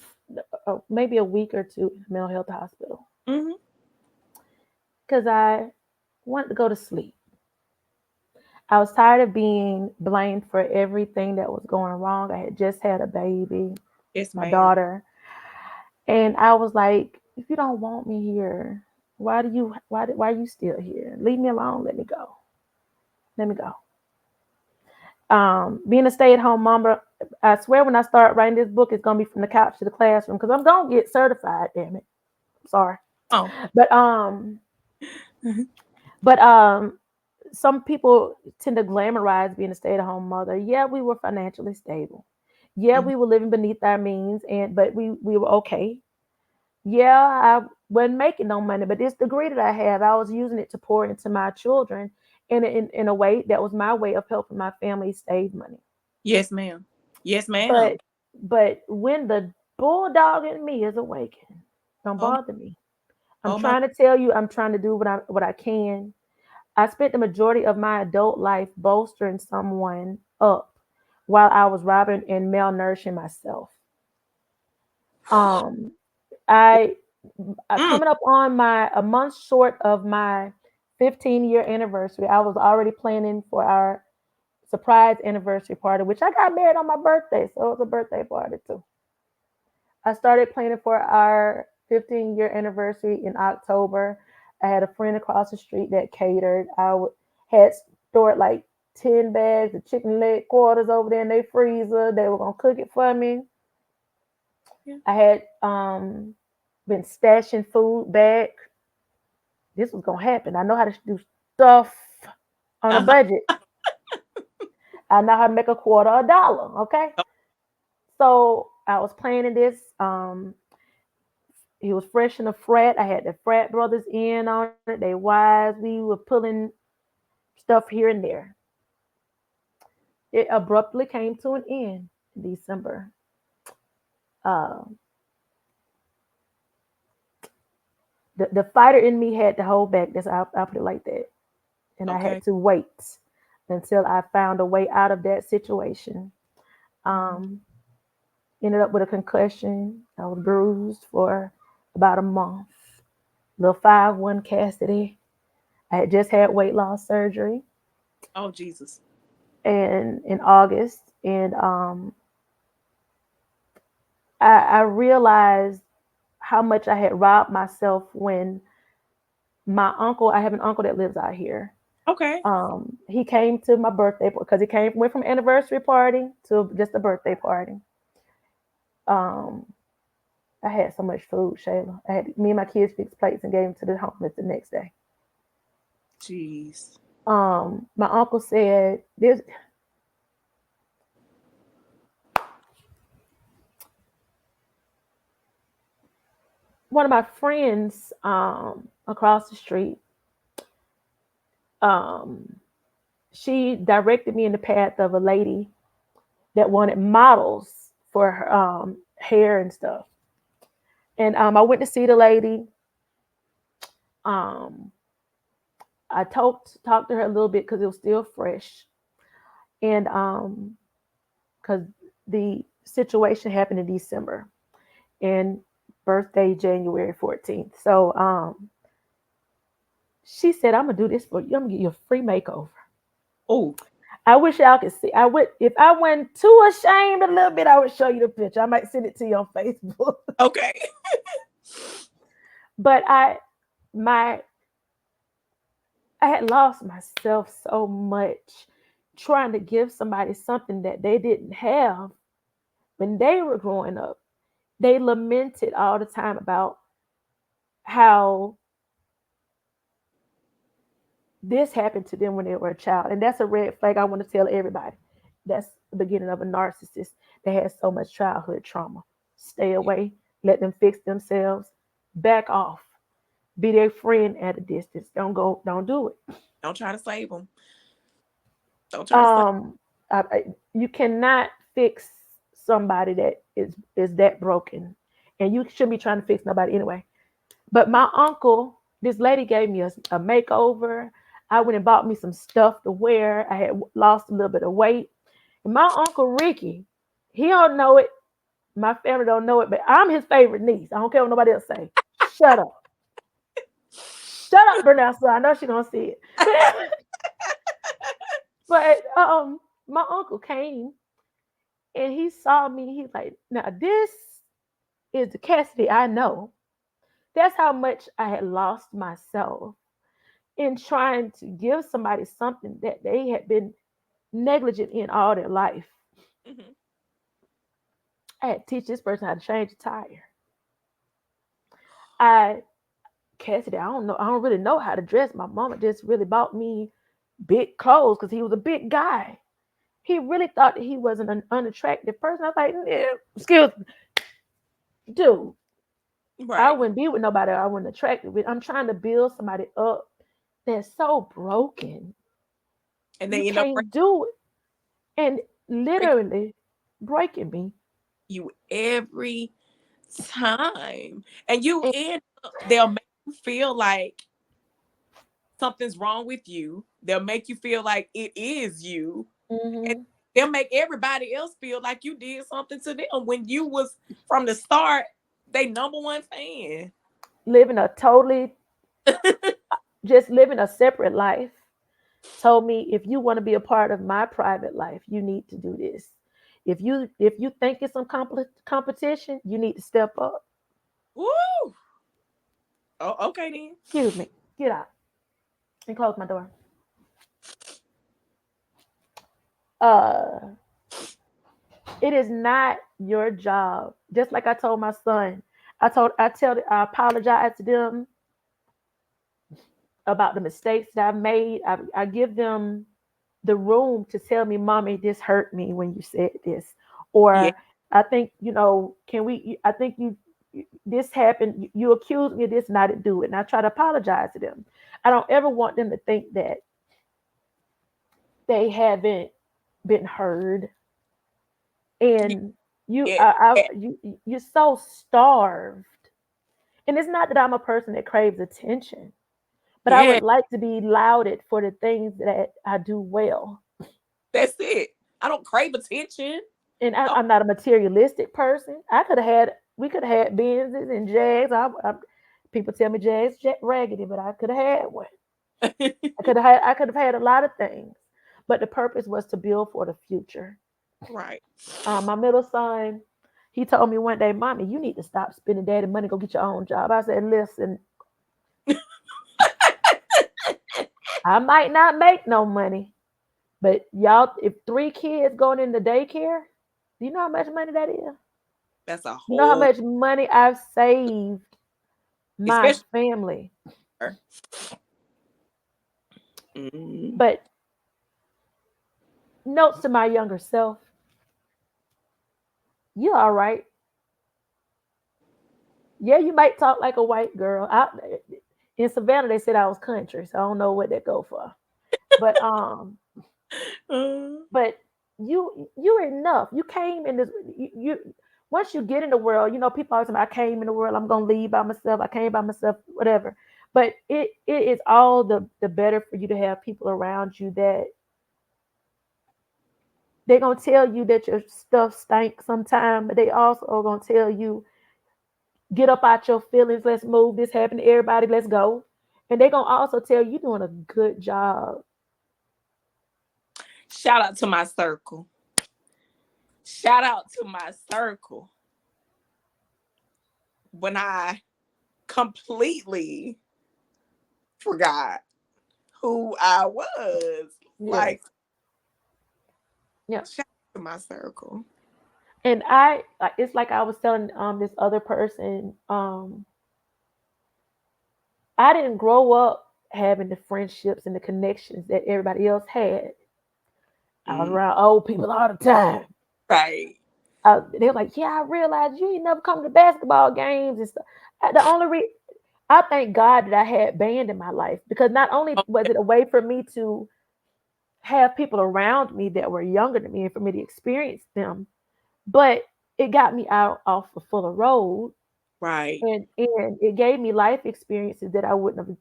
maybe a week or two in a mental health hospital
Mm-hmm.
because I wanted to go to sleep. I was tired of being blamed for everything that was going wrong. I had just had a baby,
Yes,
my
ma'am.
daughter, and I was like, if you don't want me here, why are you still here? Leave me alone. Let me go. Let me go. Being a stay-at-home mama, I swear when I start writing this book, it's gonna be from the couch to the classroom because I'm gonna get certified. Damn it. Sorry,
Oh.
but
Mhm.
but some people tend to glamorize being a stay-at-home mother. Yeah, we were financially stable. Yeah,
Mhm.
we were living beneath our means, but we were okay. Yeah, I wasn't making no money, but this degree that I have, I was using it to pour into my children in a way that was my way of helping my family save money.
Yes, ma'am. Yes, ma'am.
But when the bulldog in me is awakened, don't
Oh,
bother me. I'm
oh my.
trying to tell you, I'm trying to do what I can. I spent the majority of my adult life bolstering someone up while I was robbing and malnourishing myself. Um, I
Mm.
coming up on my a month short of my 15-year anniversary. I was already planning for our surprise anniversary party, which I got married on my birthday, so it was a birthday party too. I started planning for our 15-year anniversary in October. I had a friend across the street that catered. Had stored like 10 bags of chicken leg quarters over there in their freezer. They were gonna cook it for me.
Yeah.
I had been stashing food back. This was gonna happen. I know how to do stuff on a
Uh-huh.
budget. I know how to make a quarter a dollar. Okay,
Oh,
so I was planning this. He was fresh in the frat. I had the frat brothers in on it. They wives. We were pulling stuff here and there. It abruptly came to an end in December. uh, the fighter in me had to hold back. That's I'll put it like that. And I
Okay.
had to wait until I found a way out of that situation.
Mhm.
Um, Ended up with a concussion. I was bruised for about a month. Little 5'1" Cassidy. I had just had weight loss surgery
Oh Jesus.
and in August, and I realized how much I had robbed myself when my uncle. I have an uncle that lives out here.
Okay.
He came to my birthday because he went from anniversary party to just a birthday party. Um, I had so much food, Shayla. I had me and my kids fixed plates and gave them to the homeless the next day.
Jeez.
My uncle said this. One of my friends across the street, um, she directed me in the path of a lady that wanted models for her hair and stuff. And I went to see the lady. Um, I talked to her a little bit because it was still fresh, and because the situation happened in December and birthday January 14th. So she said, "I'm gonna do this for you. I'm gonna give you a free makeover."
Oh.
I wish y'all could see. I would if I went too ashamed a little bit. I would show you the picture. I might send it to you on Facebook.
Okay.
But my I had lost myself so much trying to give somebody something that they didn't have when they were growing up. They lamented all the time about how this happened to them when they were a child. And that's a red flag I want to tell everybody. That's the beginning of a narcissist that has so much childhood trauma. Stay
Yeah.
away, let them fix themselves, back off, be their friend at a distance. Don't do it.
Don't try to save them. Don't try to save.
Um, you cannot fix somebody that is that broken, and you shouldn't be trying to fix nobody anyway. But my uncle, this lady gave me a makeover. I went and bought me some stuff to wear. I had lost a little bit of weight. And my uncle Ricky, he don't know it. My family don't know it, but I'm his favorite niece. I don't care what nobody else say. Shut up. Shut up, Vanessa. I know she gonna see it. But my uncle came and he saw me. He's like, now this is the Cassidy I know. That's how much I had lost myself in trying to give somebody something that they had been negligent in all their life.
Mhm.
I had to teach this person how to change a tire. I Cassidy, I don't really know how to dress. My mama just really bought me big clothes because he was a big guy. He really thought that he wasn't an unattractive person. I was like, yeah, excuse me, dude. I
Right.
wouldn't be with nobody I wouldn't attract with. I'm trying to build somebody up that's so broken.
And
You
they end up
can't do it. And
breaking
literally breaking me.
you every time. And you
And,
end up, they'll make you feel like something's wrong with you. They'll make you feel like it is you. And
mhm,
they'll make everybody else feel like you did something to them when you was from the start they number one fan.
living a totally, just living a separate life, told me if you want to be a part of my private life, you need to do this. If you think it's some competition, you need to step up.
Woo! Oh, okay then.
Excuse me, get out and close my door. Uh, it is not your job. Just like I told my son, I apologize to them about the mistakes that I've made. I give them the room to tell me, "Mommy, this hurt me when you said this,"
Yeah.
or "I think can we? I think this happened. You accused me of this, and I didn't do it." And I try to apologize to them. I don't ever want them to think that they haven't been heard.
Yeah.
And You,
It, it-
you're so starved. And it's not that I'm a person that craves attention, but I
yeah,
would like to be lauded for the things that I do well.
that's it. I don't crave attention.
And
Oh,
I'm not a materialistic person. We could have had Benzes and Jags. People tell me Jags raggedy, but I could have had one. I could have had a lot of things, but the purpose was to build for the future.
right.
My middle son, he told me one day, "Mommy, you need to stop spending daddy money. Go get your own job." I said, "Listen, I might not make no money, but y'all, if 3 kids going into daycare, do you know how much money that is?
That's a
You know how
whole,
much money I've saved my
especially.
family."
Mm,
But notes to my younger self, you all right. Yeah, you might talk like a white girl. In Savannah, they said I was country, so I don't know what that go for. But
uh,
but you're enough. You came in this. Once you get in the world, people always say, "I came in the world. I'm gonna leave by myself. I came by myself. Whatever." But it is all the better for you to have people around you that they're gonna tell you that your stuff stinks sometime, but they also are gonna tell you, get up out your feelings, let's move, this happened to everybody, let's go. And they're gonna also tell you doing a good job.
shout out to my circle. Shout out to my circle. When I completely forgot who I was,
Yes.
like,
Yeah.
shout out to my circle.
And it's like I was telling this other person, I didn't grow up having the friendships and the connections that everybody else had. I was
Mm,
around old people all the time.
right.
They were like, "Yeah, I realized you ain't never come to basketball games and stuff." The only I thank God that I had band in my life, because not only was it a way for me to have people around me that were younger than me and for me to experience them, but it got me out off the fuller road,
Right.
and it gave me life experiences that I wouldn't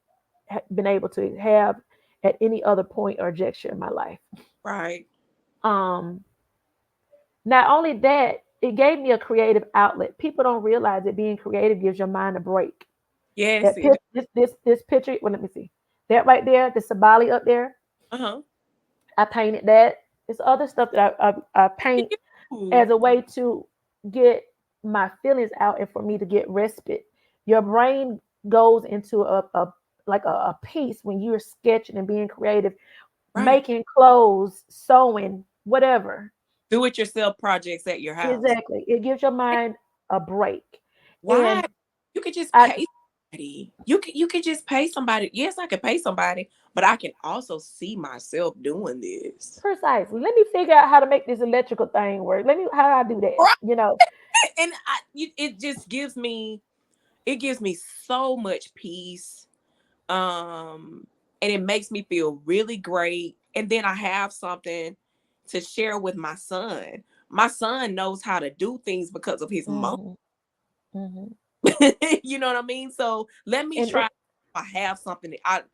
have been able to have at any other point or juncture in my life.
Right.
Um, Not only that, it gave me a creative outlet. People don't realize that being creative gives your mind a break.
Yes, it.
This picture. Well, let me see. That right there, the Sabali up there.
Uh-huh.
I painted that. There's other stuff that I paint
Ooh,
as a way to get my feelings out and for me to get respite. Your brain goes into a like a piece when you're sketching and being creative,
right.
making clothes, sewing, whatever.
Do it yourself projects at your house.
Exactly. It gives your mind a break.
Why?
And
You could just
I
pay somebody. You could just pay somebody. Yes, I could pay somebody, but I can also see myself doing this.
Precisely. Let me figure out how to make this electrical thing work. How do I do that?
Right. And it just gives me so much peace. And it makes me feel really great. And then I have something to share with my son. My son knows how to do things because of his mom.
Hmm. Hmm.
You know what I mean? So let me
And
try. I have something that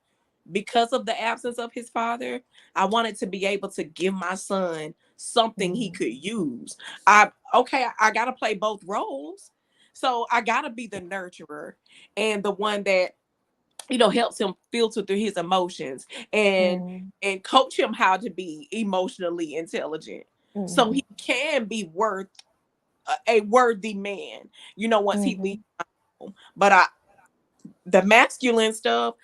because of the absence of his father, I wanted to be able to give my son something he
mhm,
could use. I gotta play both roles. So I gotta be the nurturer and the one that helps him filter through his emotions and
mhm,
coach him how to be emotionally intelligent so
mhm,
he can be worth a worthy man once he leaves
mhm,
home. But the masculine stuff,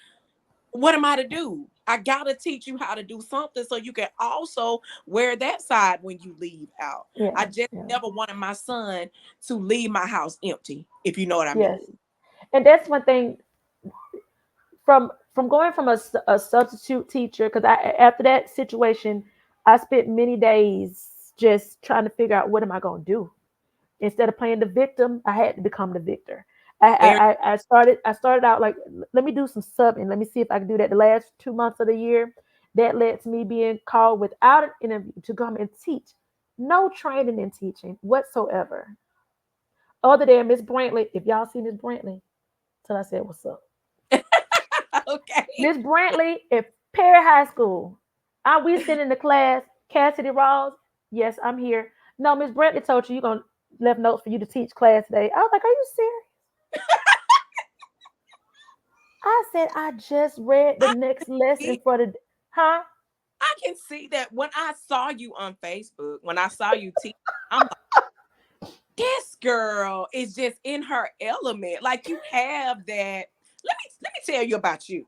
what am I to do? I gotta teach you how to do something so you can also wear that side when you leave out.
yeah,
I just
yeah,
never wanted my son to leave my house empty, if you know what I
yes.
mean.
And that's one thing from going from a substitute teacher, because after that situation, I spent many days just trying to figure out what am I going to do. Instead of playing the victim, I had to become the victor.
Very
I started out like, let me do some subbing. Let me see if I can do that. The last 2 months of the year, that led to me being called without an interview to come and teach no training in teaching whatsoever. Other than Miss Brantley, if y'all see Miss Brantley, till I said what's up.
Okay.
Miss Brantley at Perry High School. We sitting in the class, Cassidy Rawls. Yes, I'm here. No, Miss Brantley told you you're gonna left notes for you to teach class today. I was like, are you serious? I said, I just read the
I
next lesson
see,
for the huh?
I can see that when I saw you on Facebook, when I saw you teach, I'm like, this girl is just in her element. Like you have that. Let me tell you about you.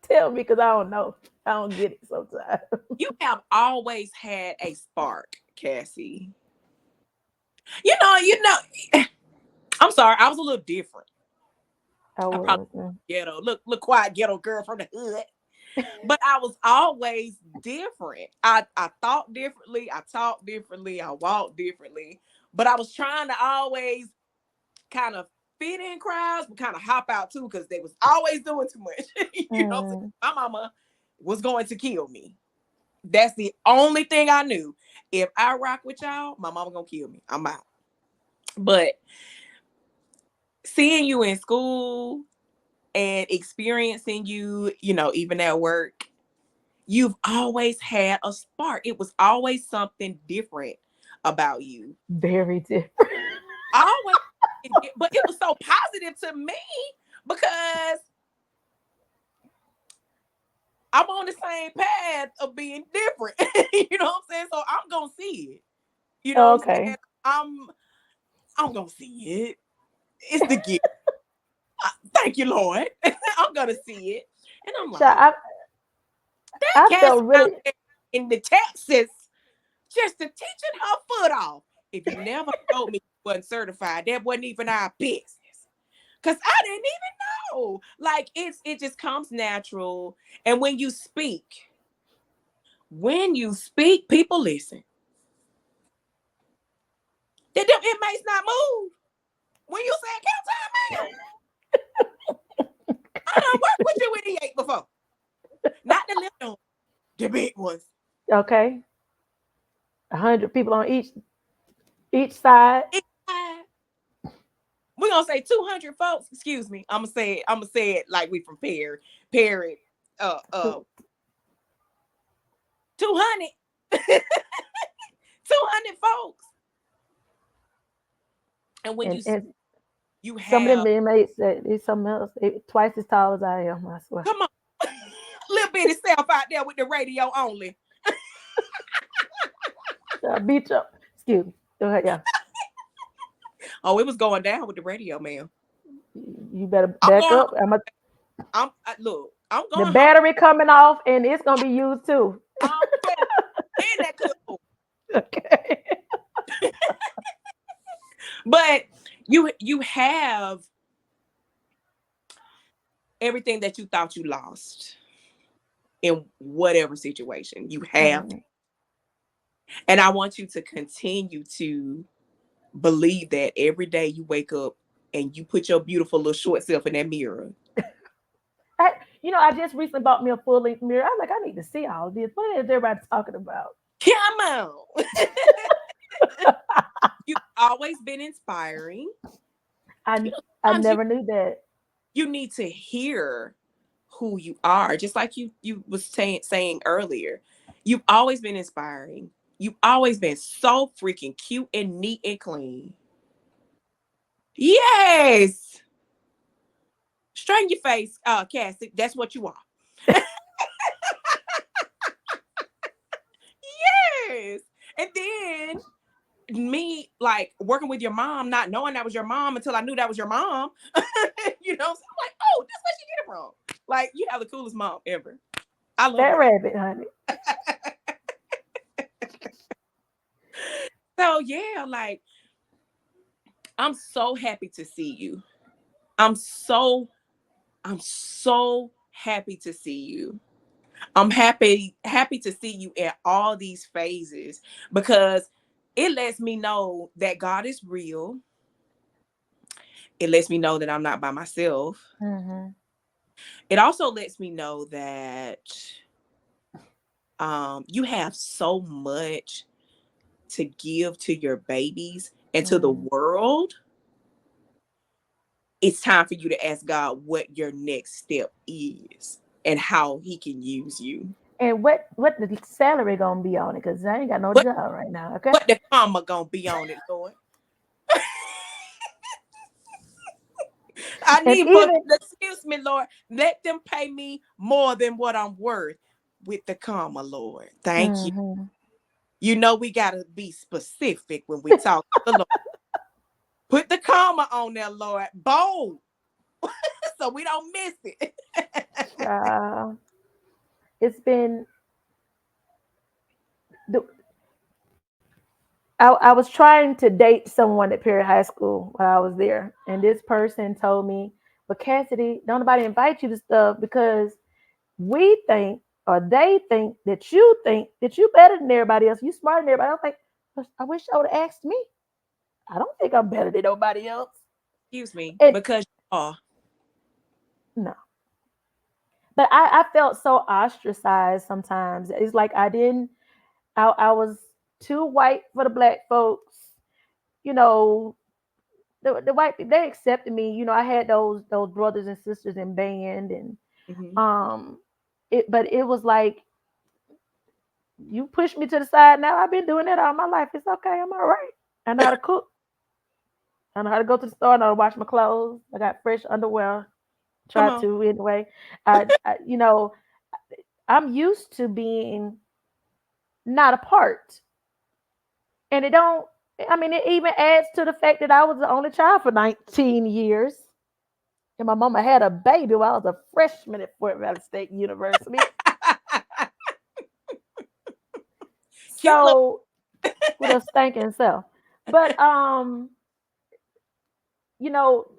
Tell me because I don't know. I don't get it sometimes.
You have always had a spark, Cassie. You know, I'm sorry, I was a little different.
I
I probably
was.
ghetto. Look quiet ghetto girl from the hood. But I was always different. I thought differently, I talked differently, I walked differently. But I was trying to always kind of fit in crowds, but kind of hop out too, because they was always doing too much. You know what I'm saying?
Mm.
My mama was going to kill me. That's the only thing I knew. If I rock with y'all, my mama gonna kill me. I'm out. But seeing you in school and experiencing you, even at work, you've always had a spark. It was always something different about you.
Very different.
Always, but it was so positive to me because I'm on the same path of being different. You know what I'm saying? So I'm gonna see it. You know what I'm
Okay.
saying? I'm gonna see it. It's the gift. Thank you, Lord. I'm gonna see it. And I'm
So
like, that
I
Cassie
felt
out
really
there in the Texas just to teaching her foot off. If you never told me you wasn't certified, that wasn't even our business. Cause I didn't even know. Like it just comes natural. And when you speak, people listen. Did them inmates not move when you said count time, man? I done worked with you with the eight before. Not the little ones, the big ones.
okay. 100 people on each side.
We're gonna say 200 folks. Excuse me. I'm gonna say it like we from Perry. Perry. Uh 200. 200 folks. And when
And
you
some of them
have,
inmates that is something else. They twice as tall as I am. I swear.
come on, little bitty self out there with the radio only.
I beat you up. Excuse me. Go ahead, yeah.
Oh, it was going down with the radio, man.
You better
I'm
back
going
up.
home. Look, I'm
The
going home.
battery coming off, and it's gonna be used too.
I'm telling you, and that clip.
Okay.
But you have everything that you thought you lost in whatever situation. You have,
Mm.
and I want you to continue to believe that every day you wake up and you put your beautiful little short self in that mirror.
I, I just recently bought me a full length mirror. I was like, I need to see all this. What is everybody talking about?
Come on. You've always been inspiring.
I I
Sometimes
never knew that.
you need to hear who you are, just like you was saying earlier. You've always been inspiring. You've always been so freaking cute and neat and clean. Yes. Straighten your face, Cassie. That's what you are. Yes. And then me like working with your mom, not knowing that was your mom until I knew that was your mom. So I'm like, oh, that's where she get it from. Like, you have the coolest mom ever. I love
That
you.
rabbit, honey.
So yeah, like I'm so happy to see you. I'm so I'm so happy to see you. I'm happy to see you in all these phases because it lets me know that God is real. It lets me know that I'm not by myself.
Mm-hmm.
It also lets me know that you have so much to give to your babies and to the
Mm.
world, it's time for you to ask God what your next step is and how he can use you.
And what the salary gonna be on it? Because I ain't got no
What
job right now. Okay.
what the comma gonna be on it, Lord? I
And
need for
even
excuse me, Lord. Let them pay me more than what I'm worth with the comma, Lord. Thank you.
mhm.
You know we gotta be specific when we talk to the Lord. Put the comma on there, Lord. Bold. So we don't miss it.
uh, it's been the, I was trying to date someone at Perry High School while I was there, and this person told me, "But Cassidy, don't nobody invite you to stuff because we think or they think that you better than everybody else. You smarter than everybody." I was like, I wish I would have asked me. I don't think I'm better than nobody else.
Excuse me,
And
because you are.
no, but I felt so ostracized sometimes. It's like I was too white for the black folks. You know, the white people, they accepted me. I had those brothers and sisters in band, and
Mhm.
um, but it was like you pushed me to the side. Now I've been doing that all my life. It's okay. I'm all right. I know how to cook. I know how to go to the store. I know how to wash my clothes. I got fresh underwear.
Come
Try
on.
to anyway. I'm used to being not a part, and it don't. I mean, it even adds to the fact that I was the only child for 19 years. And my mama had a baby while I was a freshman at Fort Valley State University.
Cute little.
So with a stinking self. But you know,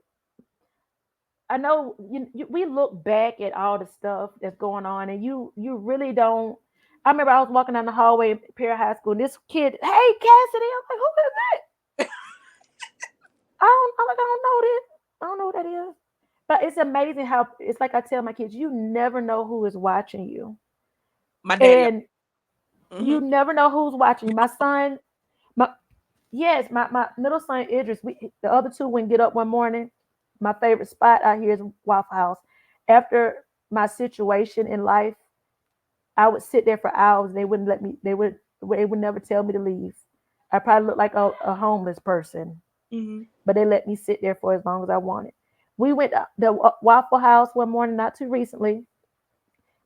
I know we look back at all the stuff that's going on, and you really don't. I remember I was walking down the hallway at Perry High School, and this kid, "Hey, Cassidy," I'm like, "Who is that?" I'm like, "I don't know this. I don't know who that is." But it's amazing how it's like I tell my kids, you never know who is watching you,
My daddy.
and you
Mhm.
never know who's watching you. My son, my yes, my middle son Idris. The other two wouldn't get up one morning. My favorite spot out here is Waffle House. After my situation in life, I would sit there for hours. They wouldn't let me. They would never tell me to leave. I probably look like a homeless person,
Mhm.
but they let me sit there for as long as I wanted. We went to the Waffle House one morning, not too recently.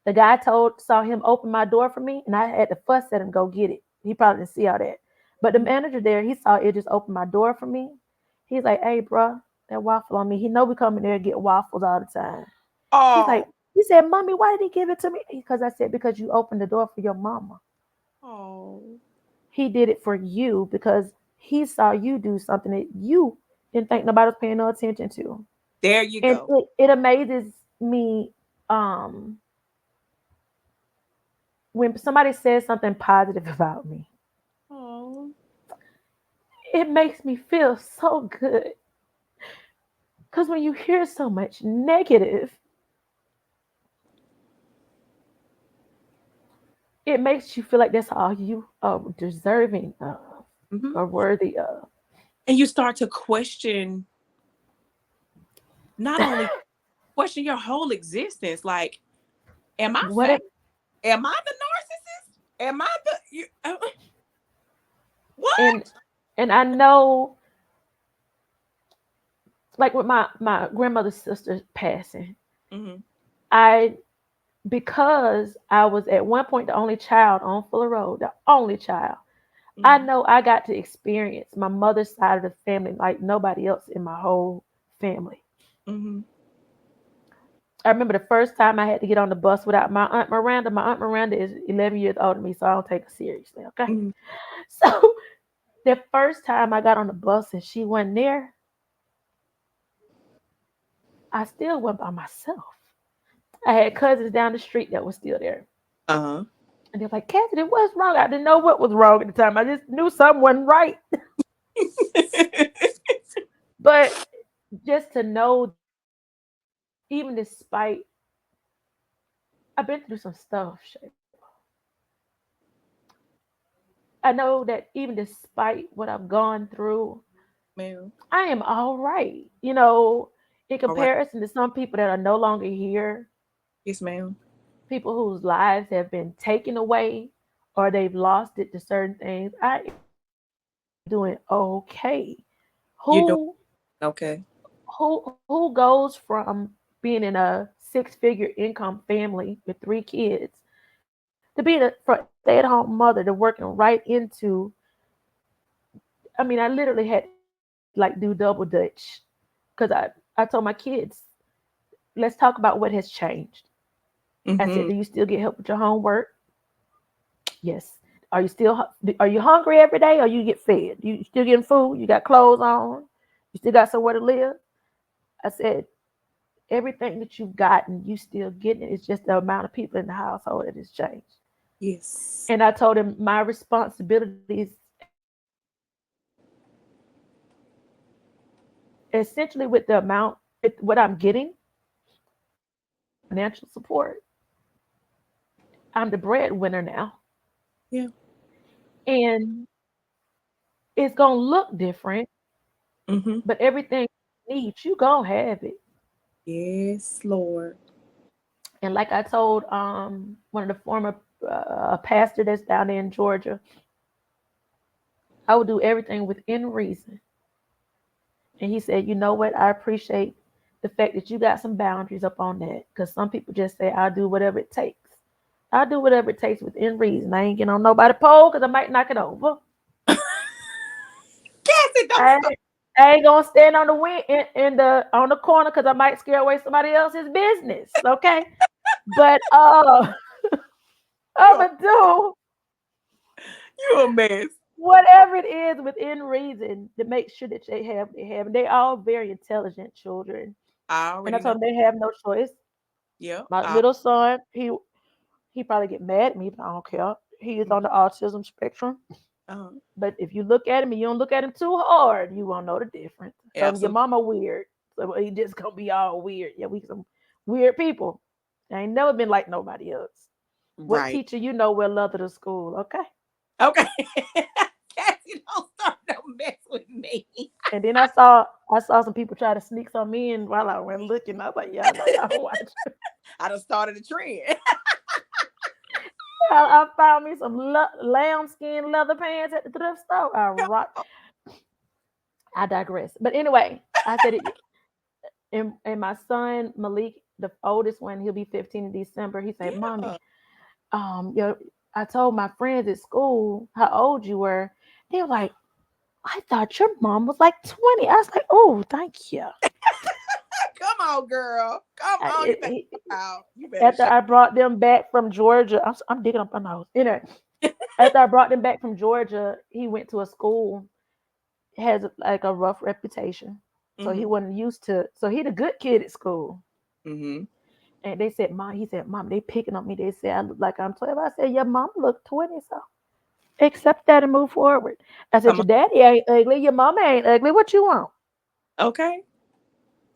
The guy saw him open my door for me, and I had to fuss at him go get it. He probably didn't see all that. But the manager there, he saw it just open my door for me. He's like, "Hey, bro, that waffle on me." He know we come in there and get waffles all the time. He's
Oh.
like, he said, "Mommy, why did he give it to me?" Because I said, "Because you opened the door for your mama.
Oh.
He did it for you because he saw you do something that you didn't think nobody was paying no attention to."
There you
And
go.
it amazes me when somebody says something positive about me.
Oh.
It makes me feel so good. Because when you hear so much negative, it makes you feel like that's all you are deserving of
Mhm.
or worthy of.
And you start to question, not only question your whole existence. Like, am I
What
fat?
if,
Am I the narcissist? Am I the
and
what?
and I know, like with my grandmother's sister passing,
Mhm.
I because I was at one point the only child on Fuller Road, the only child. I
Mhm.
know I got to experience my mother's side of the family like nobody else in my whole family.
Mhm.
I remember the first time I had to get on the bus without my Aunt Miranda. My Aunt Miranda is 11 years older than me, so I don't take her seriously. Okay.
Mhm.
So the first time I got on the bus and she wasn't there, I still went by myself. I had cousins down the street that were still there.
Uh-huh.
And they're like, "Cassidy, what's wrong?" I didn't know what was wrong at the time. I just knew something wasn't right. But just to know, even despite, I've been through some stuff, Shay. I know that even despite what I've gone through,
Ma'am.
I am all right. You know, in
All right.
comparison to some people that are no longer here,
Yes, ma'am.
people whose lives have been taken away or they've lost it to certain things, I am doing okay.
You doing
Who
okay.
who goes from being in a six-figure income family with three kids to being a stay-at-home mother to working right into, I mean, I literally had like do double dutch because I told my kids, let's talk about what has changed. I said,
Mm-hmm.
do you still get help with your homework? Yes. Are you hungry every day or you get fed? You still getting food? You got clothes on? You still got somewhere to live? I said, everything that you've gotten, you still getting it. It's just the amount of people in the household that has changed.
Yes.
And I told him my responsibilities essentially with the amount with what I'm getting, financial support. I'm the breadwinner now.
Yeah.
And it's gonna look different,
Mm-hmm.
but everything you need, you gonna have it.
Yes, Lord.
And like I told one of the former pastor that's down there in Georgia, I will do everything within reason. And he said, you know what? I appreciate the fact that you got some boundaries up on that. Because some people just say, I'll do whatever it takes. I'll do whatever it takes within reason. I ain't getting on nobody pole because I might knock it over.
Cassie, don't
I,
start.
I ain't gonna stand on the wing in the on the corner because I might scare away somebody else's business. Okay. But I'm
You a,
gonna do
you a mess.
whatever it is within reason to make sure that they have. And they all very intelligent children.
I
And I
already know.
told them they have no choice.
Yep.
My little son, he probably get mad at me, but I don't care. He is on the autism spectrum.
uh,
But if you look at him and you don't look at him too hard, you won't know the difference. I told him your
absolutely.
mama weird. So he just gonna be all weird. Yeah, we some weird people. I ain't never been like nobody else. What
Right.
teacher you know will love to the school, okay?
Okay. Cassie, don't start no mess with me.
And then I saw some people try to sneak some in while I went looking. I was like, yeah, I know y'all watch.
I done started a trend.
I found me some lambskin leather pants at the thrift store. I digress. But anyway, I said it. And my son Malik, the oldest one, he'll be 15 in December. He said, "Mommy,
Yeah.
yo, I told my friends at school how old you were. They were like, I thought your mom was like 20. I was like, oh, thank you.
Come on, girl. Come
I,
on. You better
it,
shout out. You better
After
shout.
I brought them back from Georgia, I'm digging up my nose. Anyway, after I brought them back from Georgia, he went to a school has like a rough reputation. So he
Mm-hmm.
wasn't used to. So he the good kid at school.
Mm-hmm.
And they said, Mom, he said, Mom, they picking on me. They said I look like I'm 12. I said, your mom look 20, so accept that and move forward. I said,
Come on.
your daddy ain't ugly, your mama ain't ugly. What you want?
Okay.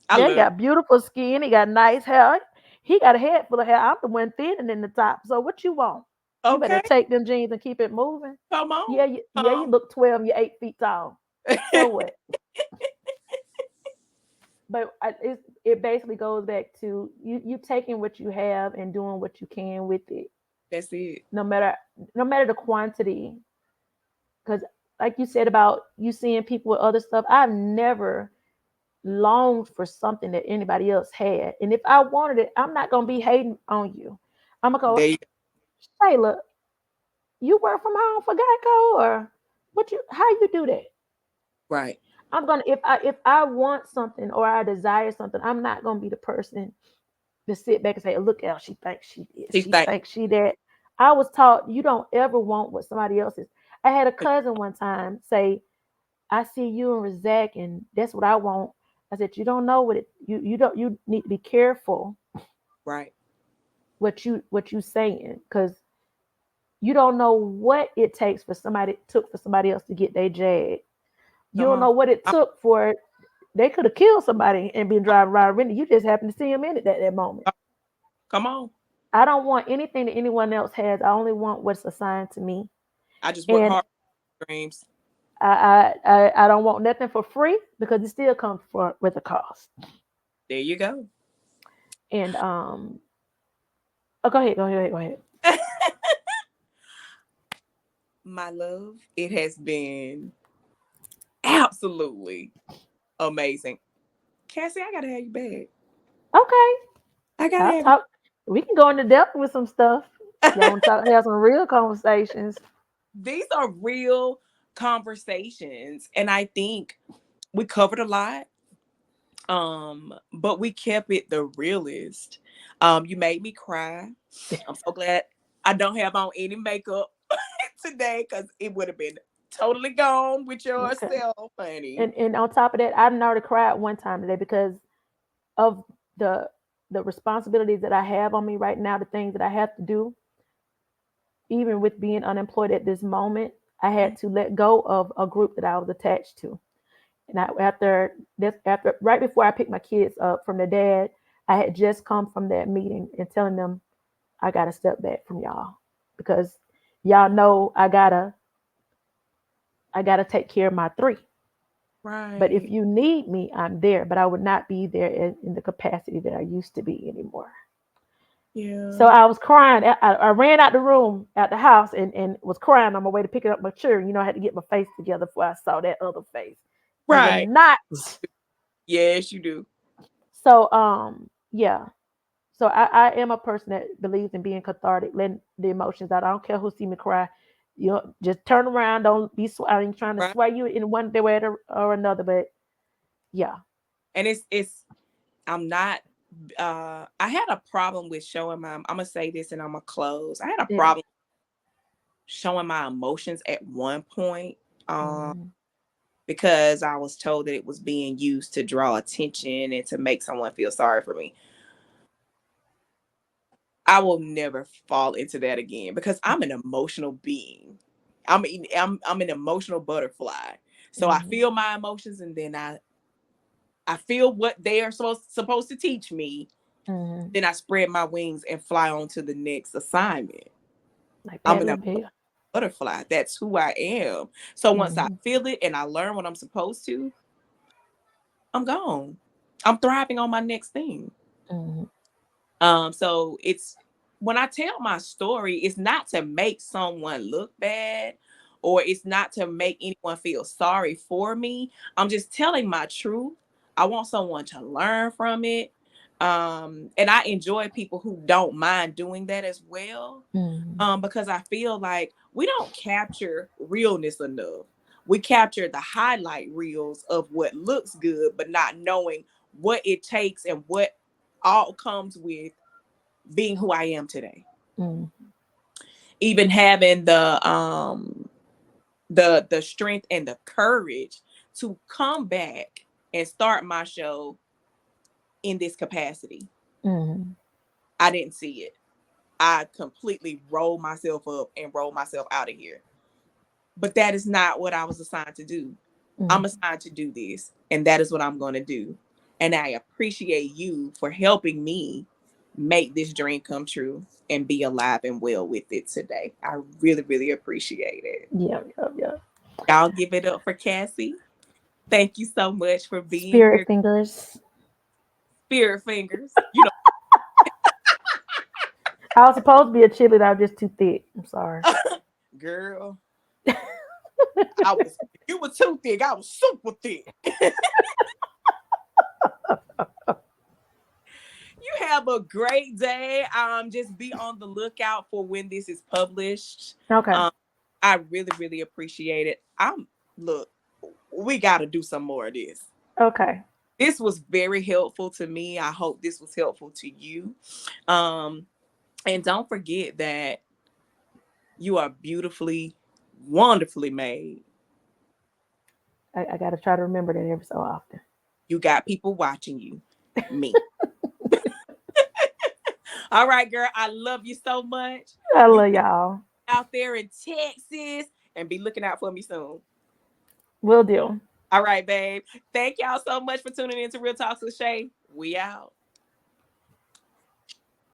I
Yeah, he
love
got beautiful skin, he got nice hair. He got a head full of hair. I'm the one thinning in the top. So what you want?
it.
You better
Okay.
take them jeans and keep it moving.
Come on.
Yeah, you look 12, you're 8 feet tall. So what? But it basically goes back to you taking what you have and doing what you can with it,
That's it.
no matter no matter the quantity. Because like you said about you seeing people with other stuff, I've never longed for something that anybody else had. And if I wanted it, I'm not gonna be hating on you. I'm gonna go,
There you go.
Shayla, you work from home for Geico or what you how you do that?
Right.
I'm gonna if I want something or I desire something, I'm not gonna be the person to sit back and say, look how she thinks she is.
She's
She
like,
thinks she that. I was taught you don't ever want what somebody else is. I had a cousin one time say, I see you and Razak and that's what I want. I said, you don't know what it you don't you need to be careful
right.
what you saying because you don't know what it takes for somebody took for somebody else to get their jag. You
Come
don't
on.
know what it
I'm-
took for they could have killed somebody and been driving around renting. You just happened to see them in it at that moment.
Come on.
I don't want anything that anyone else has. I only want what's assigned to me.
I just work
And
hard. dreams.
I don't want nothing for free because it still comes with a cost.
There you go.
And oh, go ahead.
My love, it has been absolutely amazing. Cassie, I gotta have you back.
Okay,
I gotta
I'll
have you.
talk. We can go into depth with some stuff. Y'all want to talk? Have some real conversations.
These are real conversations, and I think we covered a lot. But we kept it the realest. You made me cry. I'm so glad I don't have on any makeup today because it would have been totally gone with
Okay.
yourself, honey.
And on top of that, I already cried one time today because of the the responsibilities that I have on me right now, the things that I have to do, even with being unemployed at this moment, I had to let go of a group that I was attached to. And after right before I picked my kids up from their dad, I had just come from that meeting and telling them I gotta step back from y'all because y'all know I gotta take care of my three. But if
Right.
you need me, I'm there. But I would not be there in the capacity that I used to be anymore. So
Yeah.
I was crying. I ran out the room, out the house, and was crying on my way to picking up my children. You know, I had to get my face together before I saw that other face. You were
Right.
not.
Yes, you do.
So yeah. So I am a person that believes in being cathartic, letting the emotions out. I don't care who see me cry. You know, just turn around. Don't be. I ain't trying to
Right.
sway you in one way or another. But yeah.
And it's I'm not I had a problem with showing my I'm gonna say this and I'm gonna close. I had a
Yeah.
problem showing my emotions at one point. Um
Mhm.
because I was told that it was being used to draw attention and to make someone feel sorry for me. I will never fall into that again because I'm an emotional being. I'm an emotional butterfly. So I
Mhm.
feel my emotions and then I feel what they are supposed to teach me.
Mhm.
Then I spread my wings and fly on to the next assignment.
Like
I'm
Patty
an
LaBelle.
butterfly. That's who I am. So once I
Mhm.
feel it and I learn what I'm supposed to, I'm gone. I'm thriving on my next thing.
Mhm.
So it's when I tell my story, it's not to make someone look bad or it's not to make anyone feel sorry for me. I'm just telling my truth. I want someone to learn from it. And I enjoy people who don't mind doing that as well.
Mhm.
Because I feel like we don't capture realness enough. We capture the highlight reels of what looks good, but not knowing what it takes and what all comes with being who I am today.
Mhm.
Even having the strength and the courage to come back and start my show in this capacity.
Mhm.
I didn't see it. I completely rolled myself up and rolled myself out of here. But that is not what I was assigned to do. I'm
Mhm.
assigned to do this, and that is what I'm going to do. And I appreciate you for helping me make this dream come true and be alive and well with it today. I really, really appreciate it.
Yeah, yeah, yeah.
Y'all give it up for Cassie. Thank you so much for being
Spirit
here,
fingers.
Spirit Fingers. You know,
I was supposed to be a cheerleader. I was just too thick. I'm sorry.
girl, you were too thick. I was super thick. You have a great day. Just be on the lookout for when this is published.
Okay.
Um, I really, really appreciate it. Look, we got to do some more of this.
Okay.
This was very helpful to me. I hope this was helpful to you. Um, and don't forget that you are beautifully, wonderfully made.
I got to try to remember that every so often.
You got people watching you. Me. All right, girl. I love you so much.
I
You
love y'all.
out there in Texas and be looking out for me soon.
Will do.
All right, babe. Thank y'all so much for tuning in to Real Talks with Shay. We out.